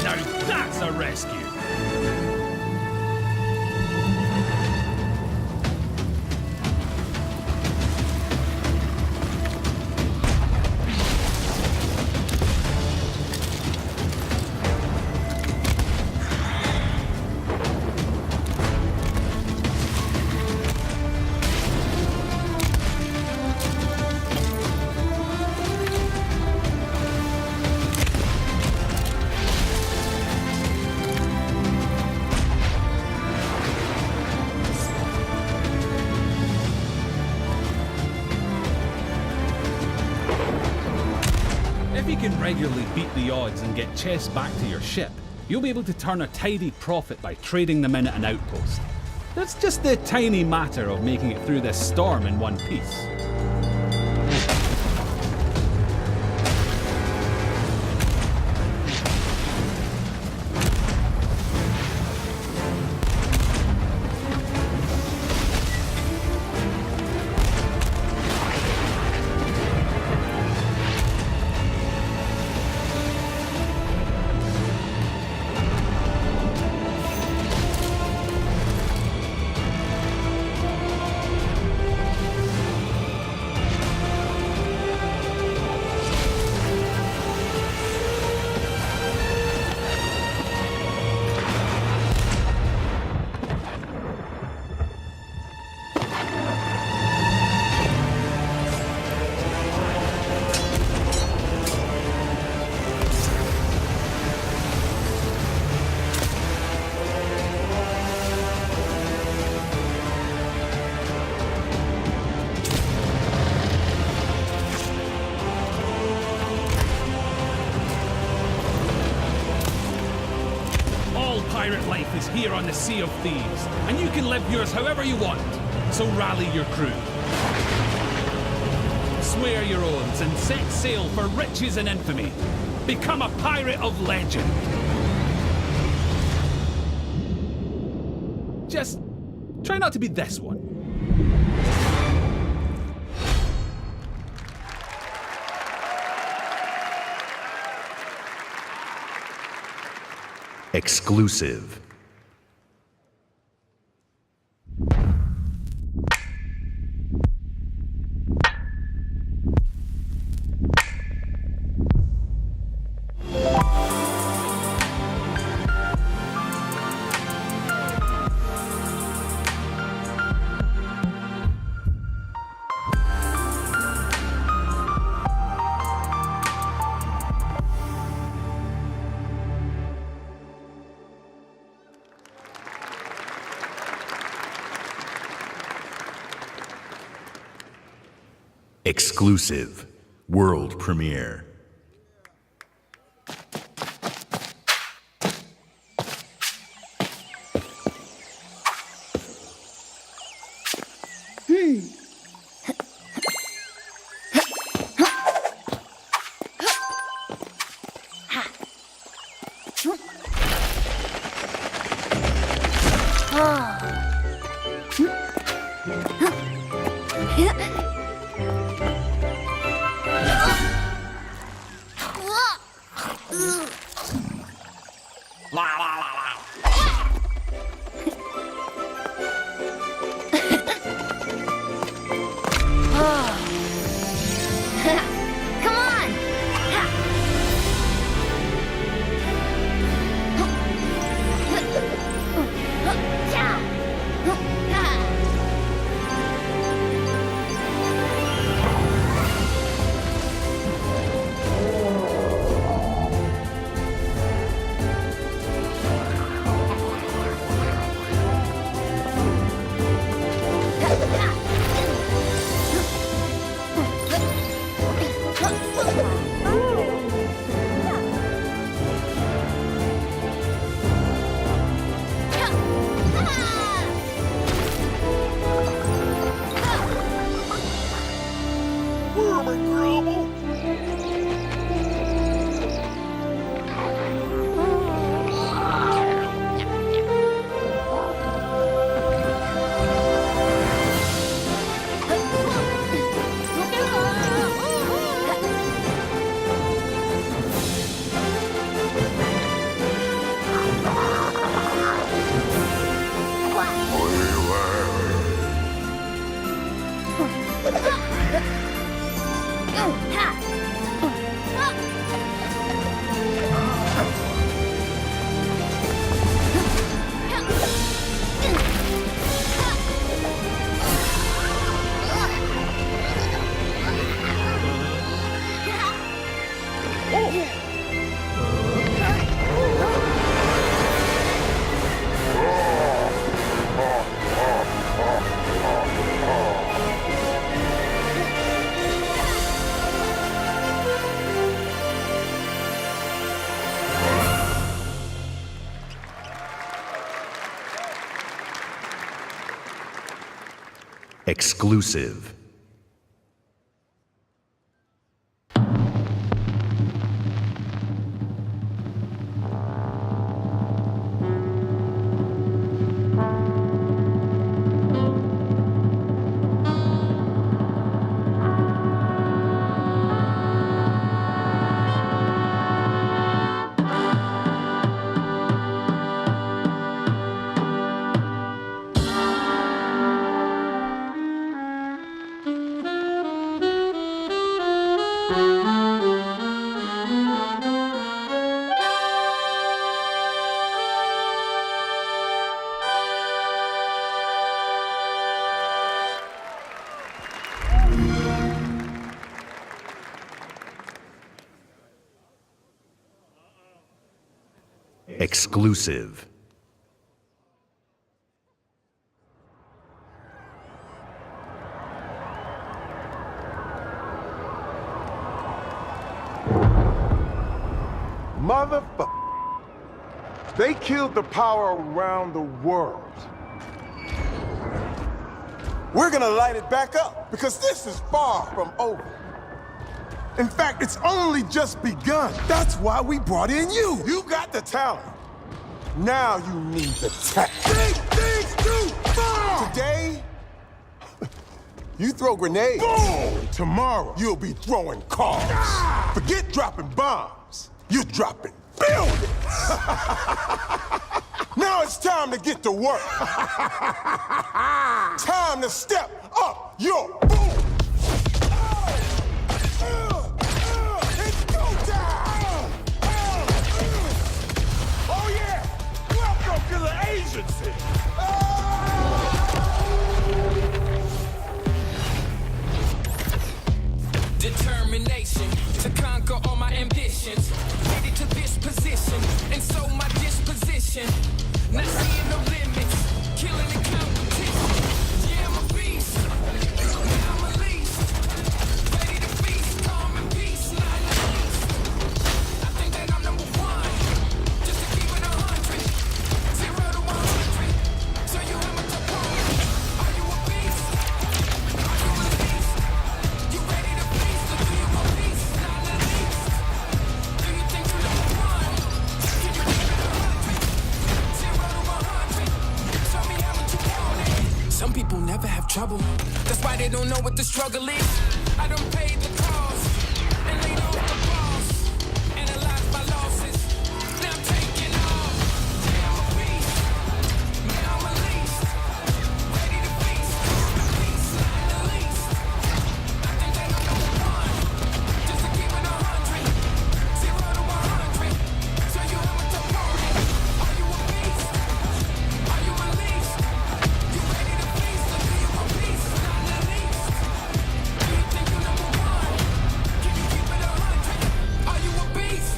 Now that's a rescue. If you can regularly beat the odds and get chests back to your ship, you'll be able to turn a tidy profit by trading them in at an outpost. That's just the tiny matter of making it through this storm in one piece. Pirate life is here on the Sea of Thieves, and you can live yours however you want. So rally your crew. Swear your oaths and set sail for riches and infamy. Become a pirate of legend. Just try not to be this one. Exclusive. Exclusive. World premiere. Come on! Exclusive. Exclusive. Motherfucker. They killed the power around the world. We're gonna light it back up because this is far from over. In fact, it's only just begun. That's why we brought in you. You got the talent. Now you need the tech. Big things too far! Today, you throw grenades. Boom! Tomorrow, you'll be throwing cars. Ah! Forget dropping bombs. You're dropping buildings. Now it's time to get to work. Time to step up your boom. To the agency. Determination to conquer all my ambitions. Headed to this position, and so my disposition. Not seeing no limits, killing the competition. Yeah, I'm a beast. I'm a least. Ready to feast, calm and never have trouble. That's why they don't know what the struggle is. I don't pay the cost and laid off the boss. Analyze my losses. Now I'm taking off. Yeah, I'm a beast. Yeah, I'm released. Ready to feast. Peace, not the least. I think they know number one. Just to keep it 100. 0 to 100. Show you how much I'm rolling. Are you a beast? Are you released? You ready to feast? Or do you a beast? Not the least. Do you think you're number one? Can you keep it 100? Are you a beast?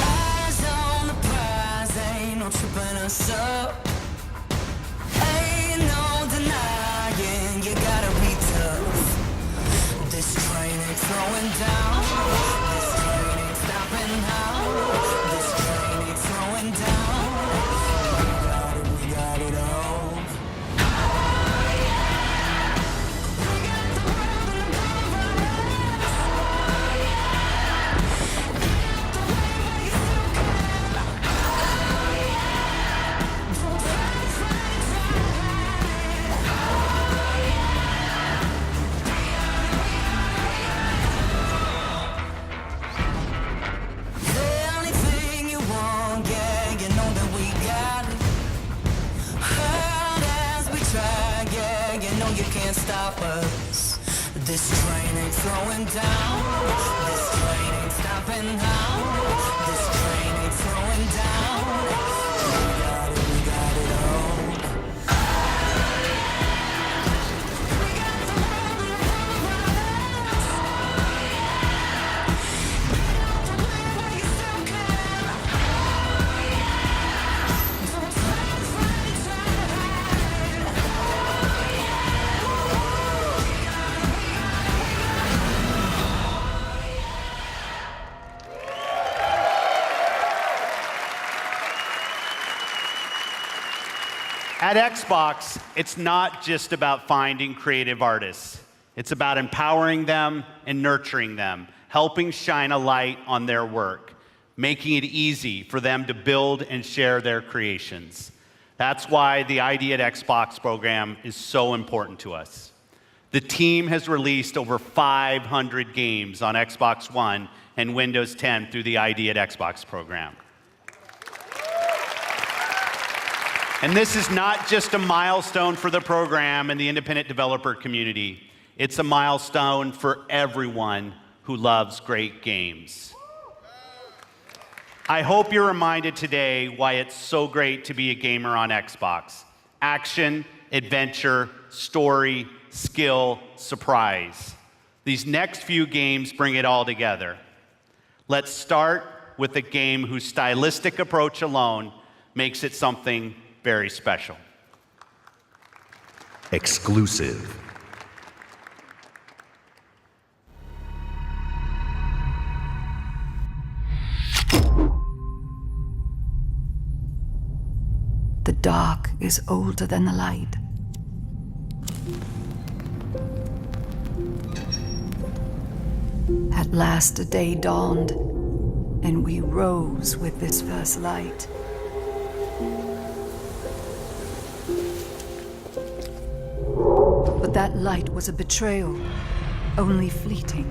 Eyes on the prize, ain't no tripping us up. Ain't no denying, you gotta be tough. This train ain't slowing down. This train ain't stopping now. This train ain't slowing down. We got it all. Anything you want, yeah, you know that we got it. Hard as we try, yeah, you know you can't stop us. This train ain't slowing down. This train ain't stopping now. This train ain't slowing down. We got it all. At Xbox, it's not just about finding creative artists. It's about empowering them and nurturing them, helping shine a light on their work, making it easy for them to build and share their creations. That's why the ID at Xbox program is so important to us. The team has released over 500 games on Xbox One and Windows 10 through the ID at Xbox program. And this is not just a milestone for the program and the independent developer community. It's a milestone for everyone who loves great games. I hope you're reminded today why it's so great to be a gamer on Xbox. Action, adventure, story, skill, surprise. These next few games bring it all together. Let's start with a game whose stylistic approach alone makes it something very special. Exclusive. The dark is older than the light. At last a day dawned, and we rose with this first light. But that light was a betrayal, only fleeting.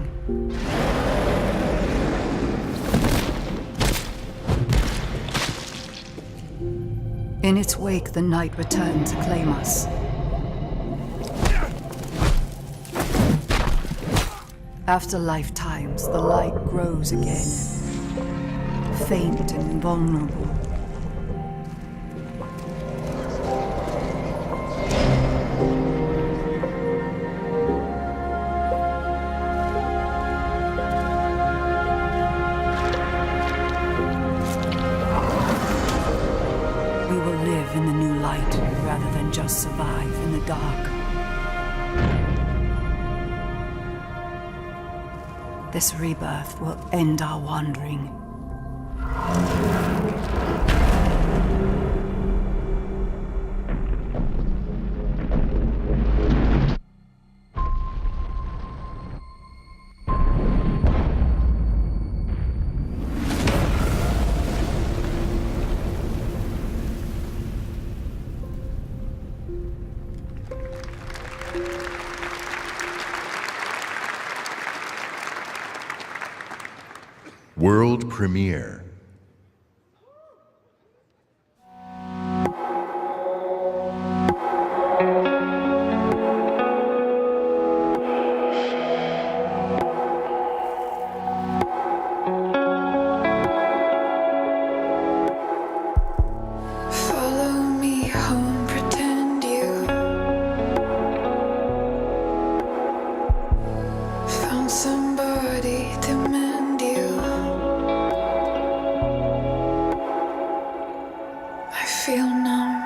In its wake, the night returned to claim us. After lifetimes, the light grows again, faint and vulnerable. We will live in the new light rather than just survive in the dark. This rebirth will end our wandering. world premiere. Follow me home, pretend you found somebody to mend you. I feel numb.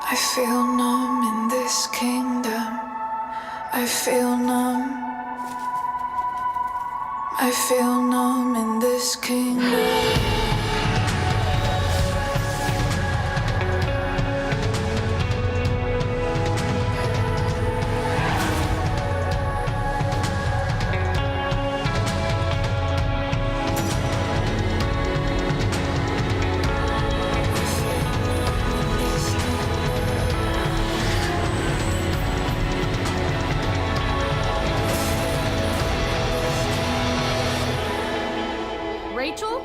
I feel numb in this kingdom. I feel numb. I feel numb in this kingdom. Rachel?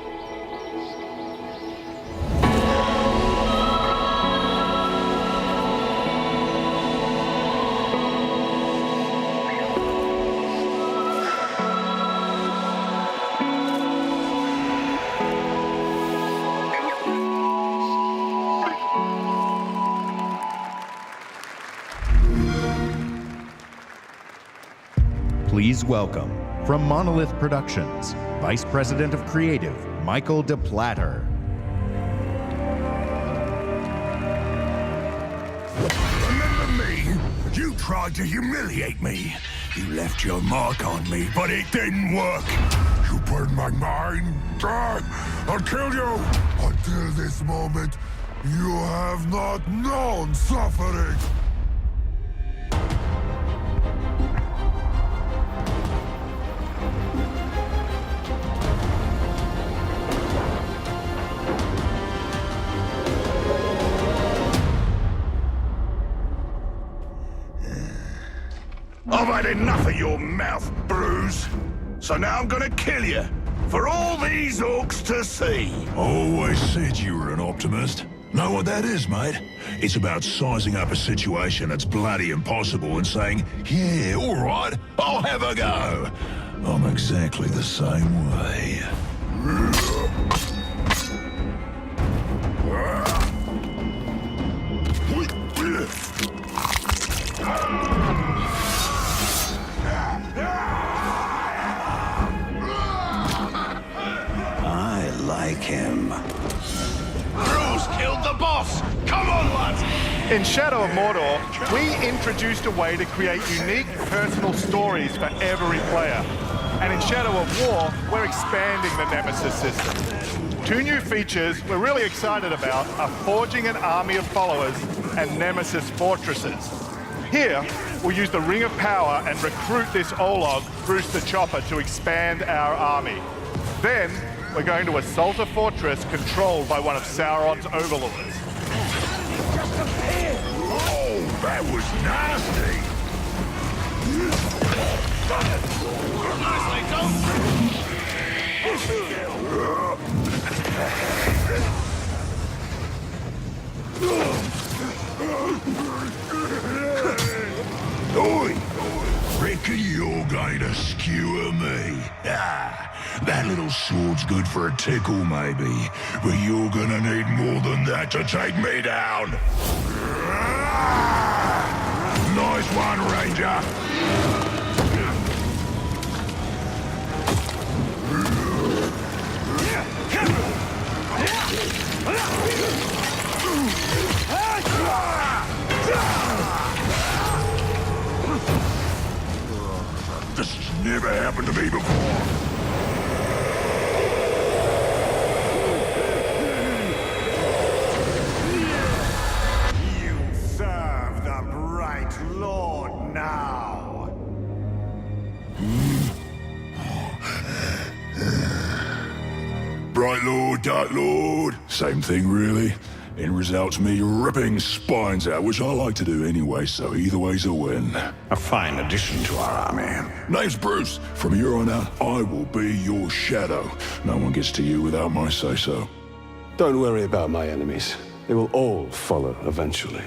Please welcome, from Monolith Productions, Vice President of Creative, Michael DePlatter. Remember me? You tried to humiliate me. You left your mark on me, but it didn't work. You burned my mind. I'll kill you. Until this moment, you have not known suffering. I've had enough of your mouth, Bruce. So now I'm gonna kill you, for all these orcs to see. Always said you were an optimist. Know what that is, mate? It's about sizing up a situation that's bloody impossible and saying, yeah, all right, I'll have a go. I'm exactly the same way. I like him. Bruce killed the boss! Come on, lads! In Shadow of Mordor, we introduced a way to create unique personal stories for every player. And in Shadow of War, we're expanding the Nemesis system. Two new features we're really excited about are forging an army of followers and Nemesis fortresses. Here, we'll use the Ring of Power and recruit this Olog, Bruce the Chopper, to expand our army. Then, we're going to assault a fortress controlled by one of Sauron's overlords. Oh, that was nasty! Oi! Reckon you're going to skewer me? Ah, that little sword's good for a tickle, maybe. But you're gonna need more than that to take me down. Nice one, Ranger. This has never happened to me before. You serve the Bright Lord now. Bright Lord, Dark Lord, same thing really. End result's me ripping spines out, which I like to do anyway, so either way's a win. A fine addition to our army. Name's Bruce. From here on out, I will be your shadow. No one gets to you without my say-so. Don't worry about my enemies. They will all follow eventually.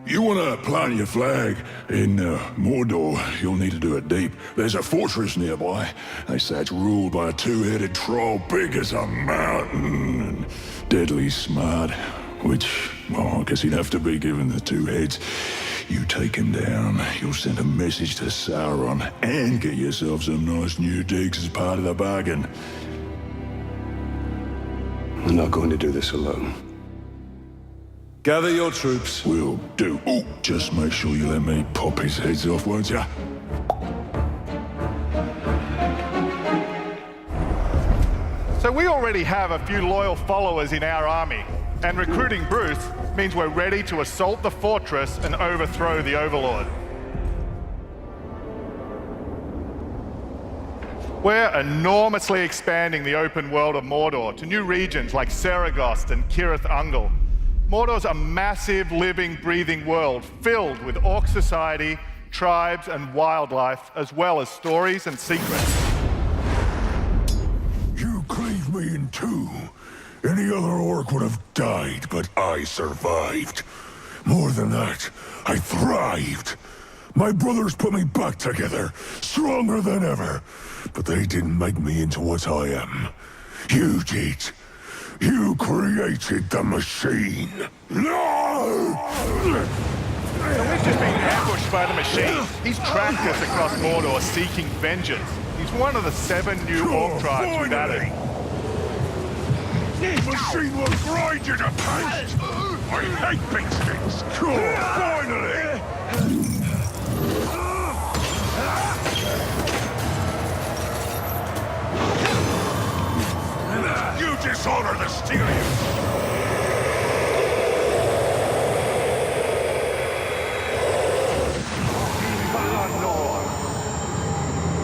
You want to plant your flag in Mordor, you'll need to do it deep. There's a fortress nearby. They say it's ruled by a two-headed troll big as a mountain and deadly smart, which, well, I guess he'd have to be given the two heads. You take him down, you'll send a message to Sauron and get yourself some nice new digs as part of the bargain. I'm not going to do this alone. Gather your troops. Will do. Oh, just make sure you let me pop his heads off, won't ya? So we already have a few loyal followers in our army, and recruiting Bruce means we're ready to assault the fortress and overthrow the Overlord. We're enormously expanding the open world of Mordor to new regions like Saragost and Cirith Ungol. Mordor's a massive, living, breathing world filled with orc society, tribes, and wildlife, as well as stories and secrets. You cleaved me in two. Any other orc would have died, but I survived. More than that, I thrived. My brothers put me back together, stronger than ever. But they didn't make me into what I am. You did. You created the machine. No! And we've just been ambushed by the machine. He's tracked us across Mordor seeking vengeance. He's one of the 7 new orc tribes we've added. The machine will grind you to paste! I hate big sticks! Cool, finally! You dishonor the Styrians!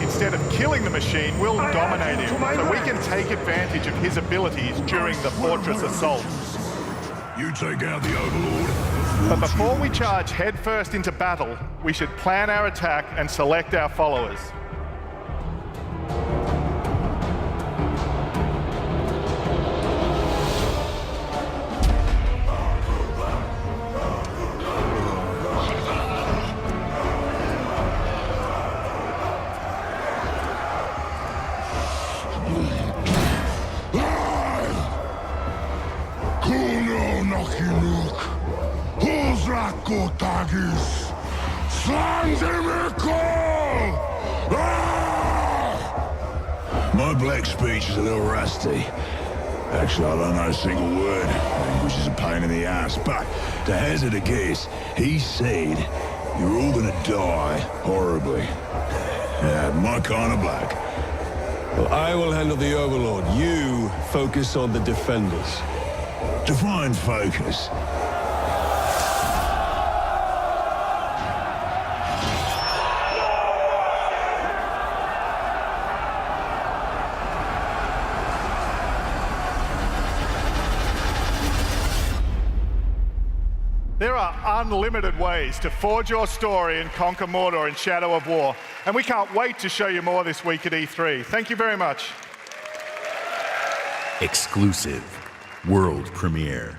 Instead of killing the machine, we'll dominate him, so we can take advantage of his abilities during the fortress assault. You take out the Overlord. But before we charge headfirst into battle, we should plan our attack and select our followers. My black speech is a little rusty. Actually, I don't know a single word, which is a pain in the ass. But to hazard a guess, he said you're all gonna die horribly. Yeah, my kind of black. Well, I will handle the Overlord. You focus on the defenders. Define focus. There are unlimited ways to forge your story and conquer Mordor in Shadow of War, and we can't wait to show you more this week at E3. Thank you very much. Exclusive world premiere.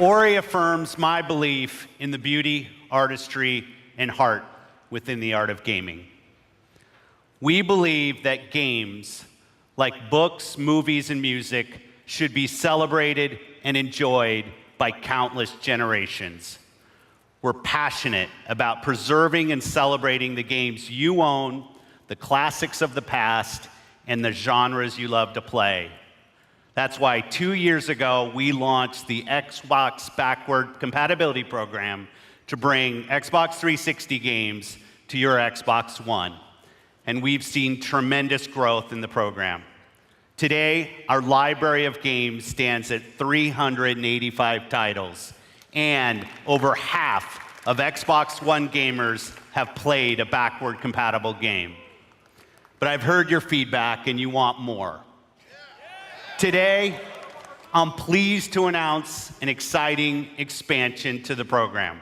Ori affirms my belief in the beauty, artistry, and heart within the art of gaming. We believe that games, like books, movies, and music, should be celebrated and enjoyed by countless generations. We're passionate about preserving and celebrating the games you own, the classics of the past, and the genres you love to play. That's why 2 years ago, we launched the Xbox Backward Compatibility Program to bring Xbox 360 games to your Xbox One. And we've seen tremendous growth in the program. Today, our library of games stands at 385 titles, and over half of Xbox One gamers have played a backward compatible game. But I've heard your feedback and you want more. Today, I'm pleased to announce an exciting expansion to the program.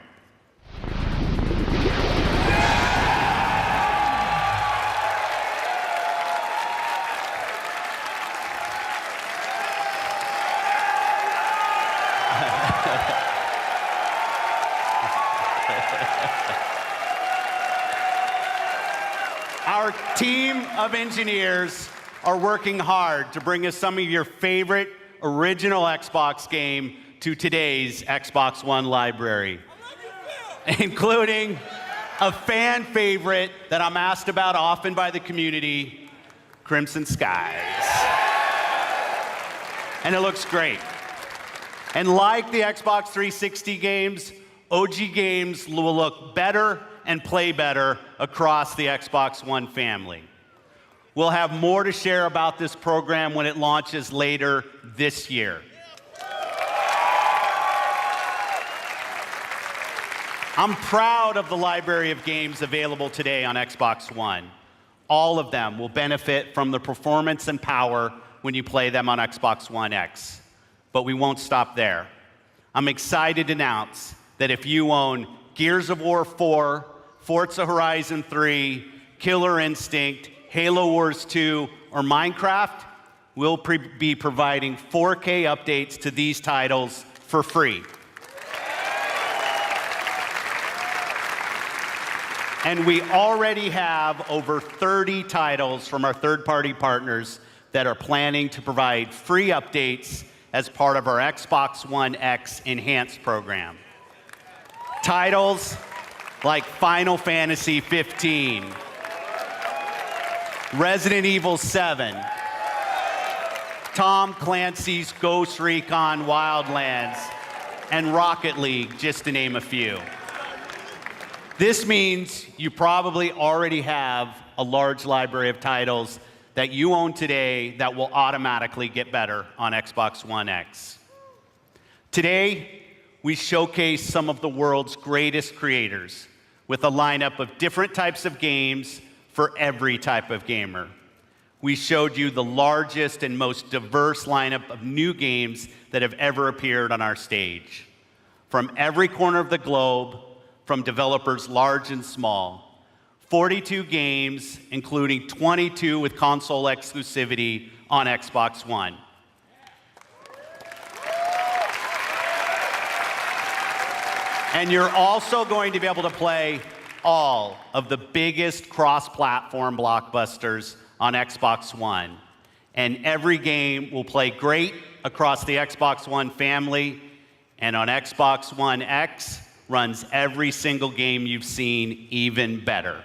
Our team of engineers are working hard to bring us some of your favorite original Xbox game to today's Xbox One library, including a fan favorite that I'm asked about often by the community, Crimson Skies. And it looks great. And like the Xbox 360 games, OG games will look better and play better across the Xbox One family. We'll have more to share about this program when it launches later this year. I'm proud of the library of games available today on Xbox One. All of them will benefit from the performance and power when you play them on Xbox One X. But we won't stop there. I'm excited to announce that if you own Gears of War 4, Forza Horizon 3, Killer Instinct, Halo Wars 2, or Minecraft, we'll be providing 4K updates to these titles for free. And we already have over 30 titles from our third-party partners that are planning to provide free updates as part of our Xbox One X Enhanced program. Titles like Final Fantasy 15, Resident Evil 7, Tom Clancy's Ghost Recon Wildlands, and Rocket League, just to name a few. This means you probably already have a large library of titles that you own today that will automatically get better on Xbox One X. Today, we showcase some of the world's greatest creators with a lineup of different types of games for every type of gamer. We showed you the largest and most diverse lineup of new games that have ever appeared on our stage. From every corner of the globe, from developers large and small, 42 games, including 22 with console exclusivity on Xbox One. And you're also going to be able to play all of the biggest cross-platform blockbusters on Xbox One. And every game will play great across the Xbox One family, and on Xbox One X runs every single game you've seen even better.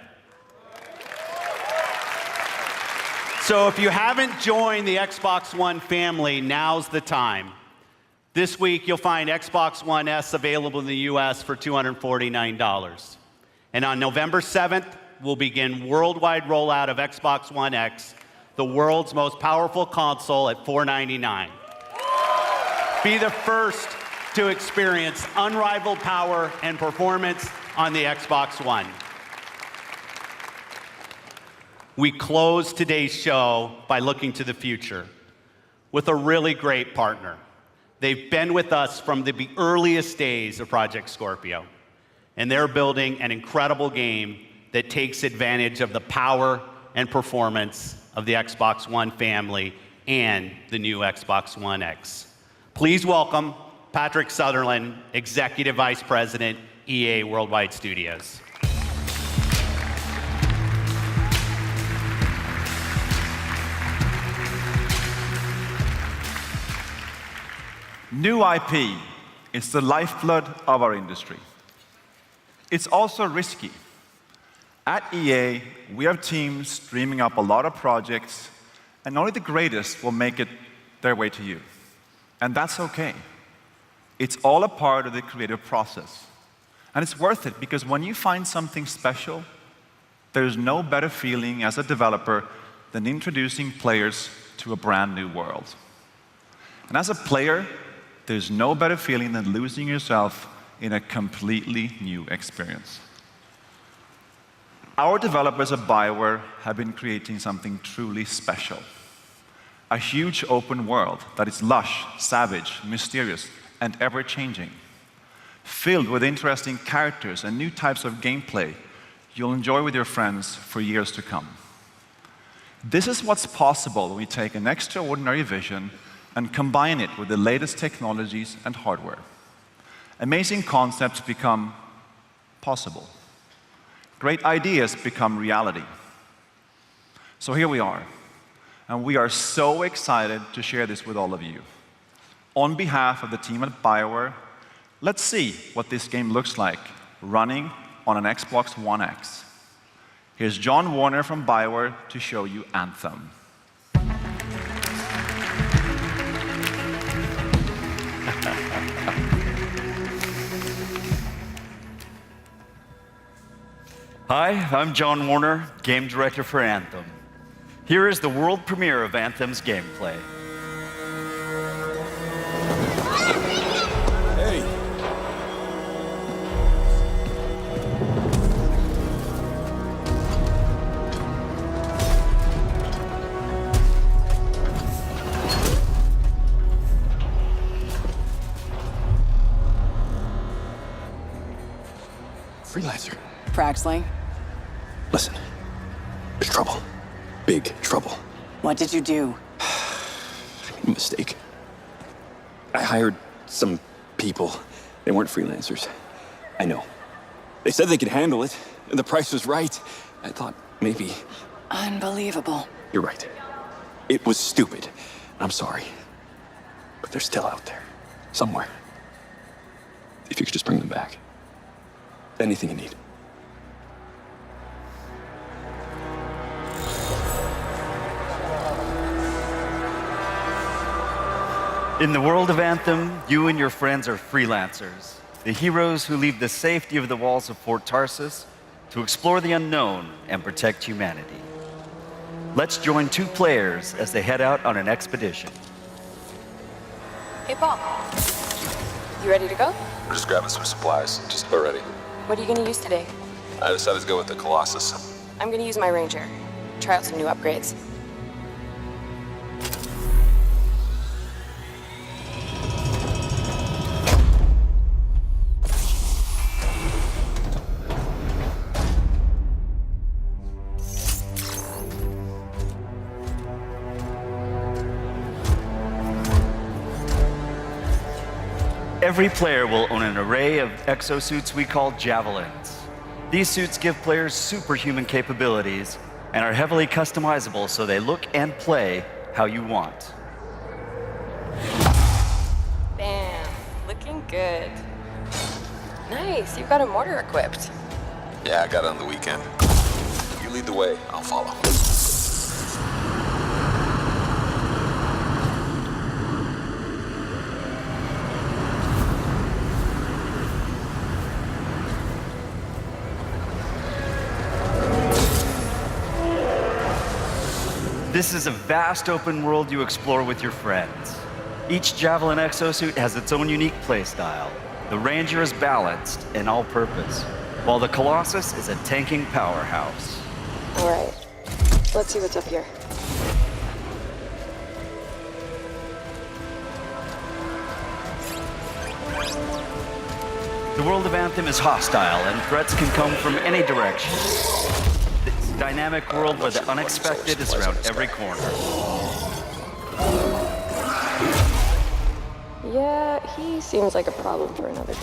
So if you haven't joined the Xbox One family, now's the time. This week, you'll find Xbox One S available in the US for $249. And on November 7th, we'll begin worldwide rollout of Xbox One X, the world's most powerful console, at $499. Be the first to experience unrivaled power and performance on the Xbox One. We close today's show by looking to the future with a really great partner. They've been with us from the earliest days of Project Scorpio, and they're building an incredible game that takes advantage of the power and performance of the Xbox One family and the new Xbox One X. Please welcome Patrick Sutherland, Executive Vice President, EA Worldwide Studios. New IP is the lifeblood of our industry. It's also risky. At EA, we have teams dreaming up a lot of projects, and only the greatest will make it their way to you. And that's okay. It's all a part of the creative process. And it's worth it, because when you find something special, there's no better feeling as a developer than introducing players to a brand new world. And as a player, there's no better feeling than losing yourself in a completely new experience. Our developers at BioWare have been creating something truly special. A huge open world that is lush, savage, mysterious, and ever-changing. Filled with interesting characters and new types of gameplay you'll enjoy with your friends for years to come. This is what's possible when we take an extraordinary vision and combine it with the latest technologies and hardware. Amazing concepts become possible. Great ideas become reality. So here we are, and we are so excited to share this with all of you. On behalf of the team at BioWare, let's see what this game looks like running on an Xbox One X. Here's John Warner from BioWare to show you Anthem. Hi, I'm John Warner, Game Director for Anthem. Here is the world premiere of Anthem's gameplay. Hey! Freelancer. Fraxling. Listen, there's trouble. Big trouble. What did you do? I made a mistake. I hired some people. They weren't freelancers. I know. They said they could handle it, and the price was right. I thought maybe... Unbelievable. You're right. It was stupid. I'm sorry. But they're still out there. Somewhere. If you could just bring them back. Anything you need. In the world of Anthem, you and your friends are freelancers, the heroes who leave the safety of the walls of Fort Tarsus to explore the unknown and protect humanity. Let's join two players as they head out on an expedition. Hey, Paul. You ready to go? I'm just grabbing some supplies. Just about ready. What are you going to use today? I decided to go with the Colossus. I'm going to use my Ranger. Try out some new upgrades. Every player will own an array of exosuits we call Javelins. These suits give players superhuman capabilities and are heavily customizable so they look and play how you want. Bam, looking good. Nice, you've got a mortar equipped. Yeah, I got it on the weekend. You lead the way, I'll follow. This is a vast open world you explore with your friends. Each Javelin exosuit has its own unique playstyle. The Ranger is balanced and all-purpose, while the Colossus is a tanking powerhouse. All right, let's see what's up here. The world of Anthem is hostile, and threats can come from any direction. This dynamic world where the unexpected is around every corner. Yeah, he seems like a problem for another day.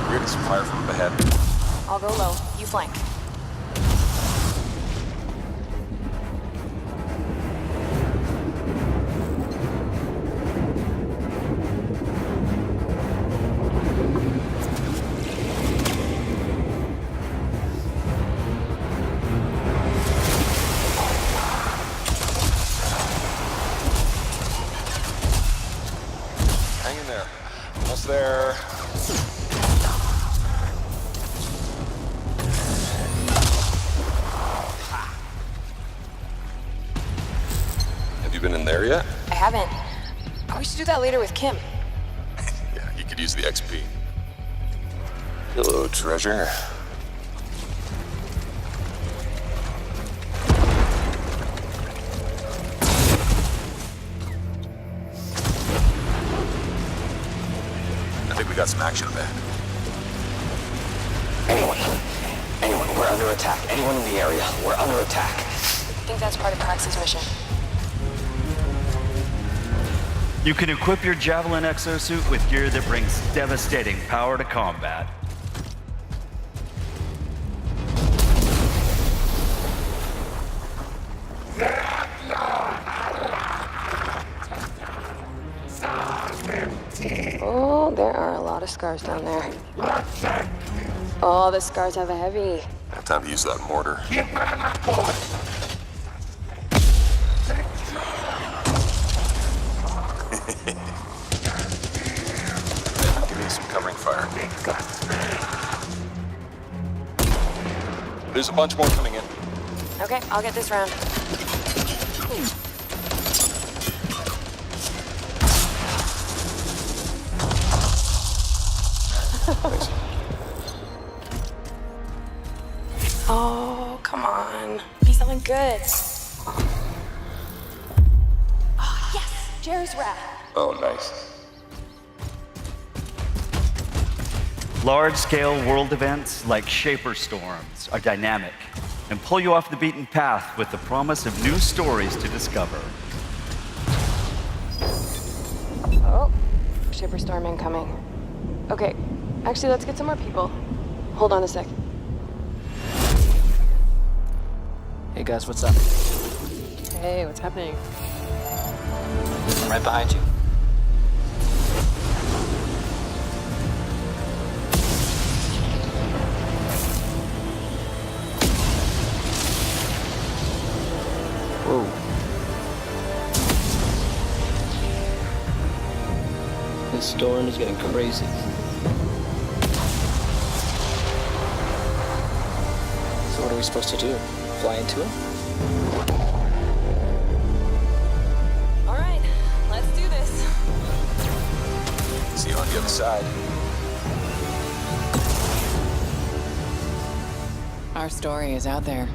We're getting some fire from up ahead. I'll go low. You flank. Hang in there. Almost there. Have you been in there yet? I haven't. We should do that later with Kim. Yeah, you could use the XP. Hello, treasure. I think we got some action ahead. Anyone, we're under attack. Anyone in the area, we're under attack. I think that's part of Praxis' mission. You can equip your Javelin exosuit with gear that brings devastating power to combat. Oh, there are a lot of scars down there. Oh, the scars have a heavy. Have time to use that mortar. Give me some covering fire. There's a bunch more coming in. Okay, I'll get this round. Oh, come on. Be something good. Oh, yes! Jerry's wrap. Oh, nice. Large-scale world events like Shaper Storms are dynamic and pull you off the beaten path with the promise of new stories to discover. Oh, Shaper Storm incoming. Okay, actually, let's get some more people. Hold on a sec. Hey guys, what's up? Hey, what's happening? I'm right behind you. Whoa. This storm is getting crazy. So what are we supposed to do? Fly into him? All right, let's do this. See you on the other side. Our story is out there.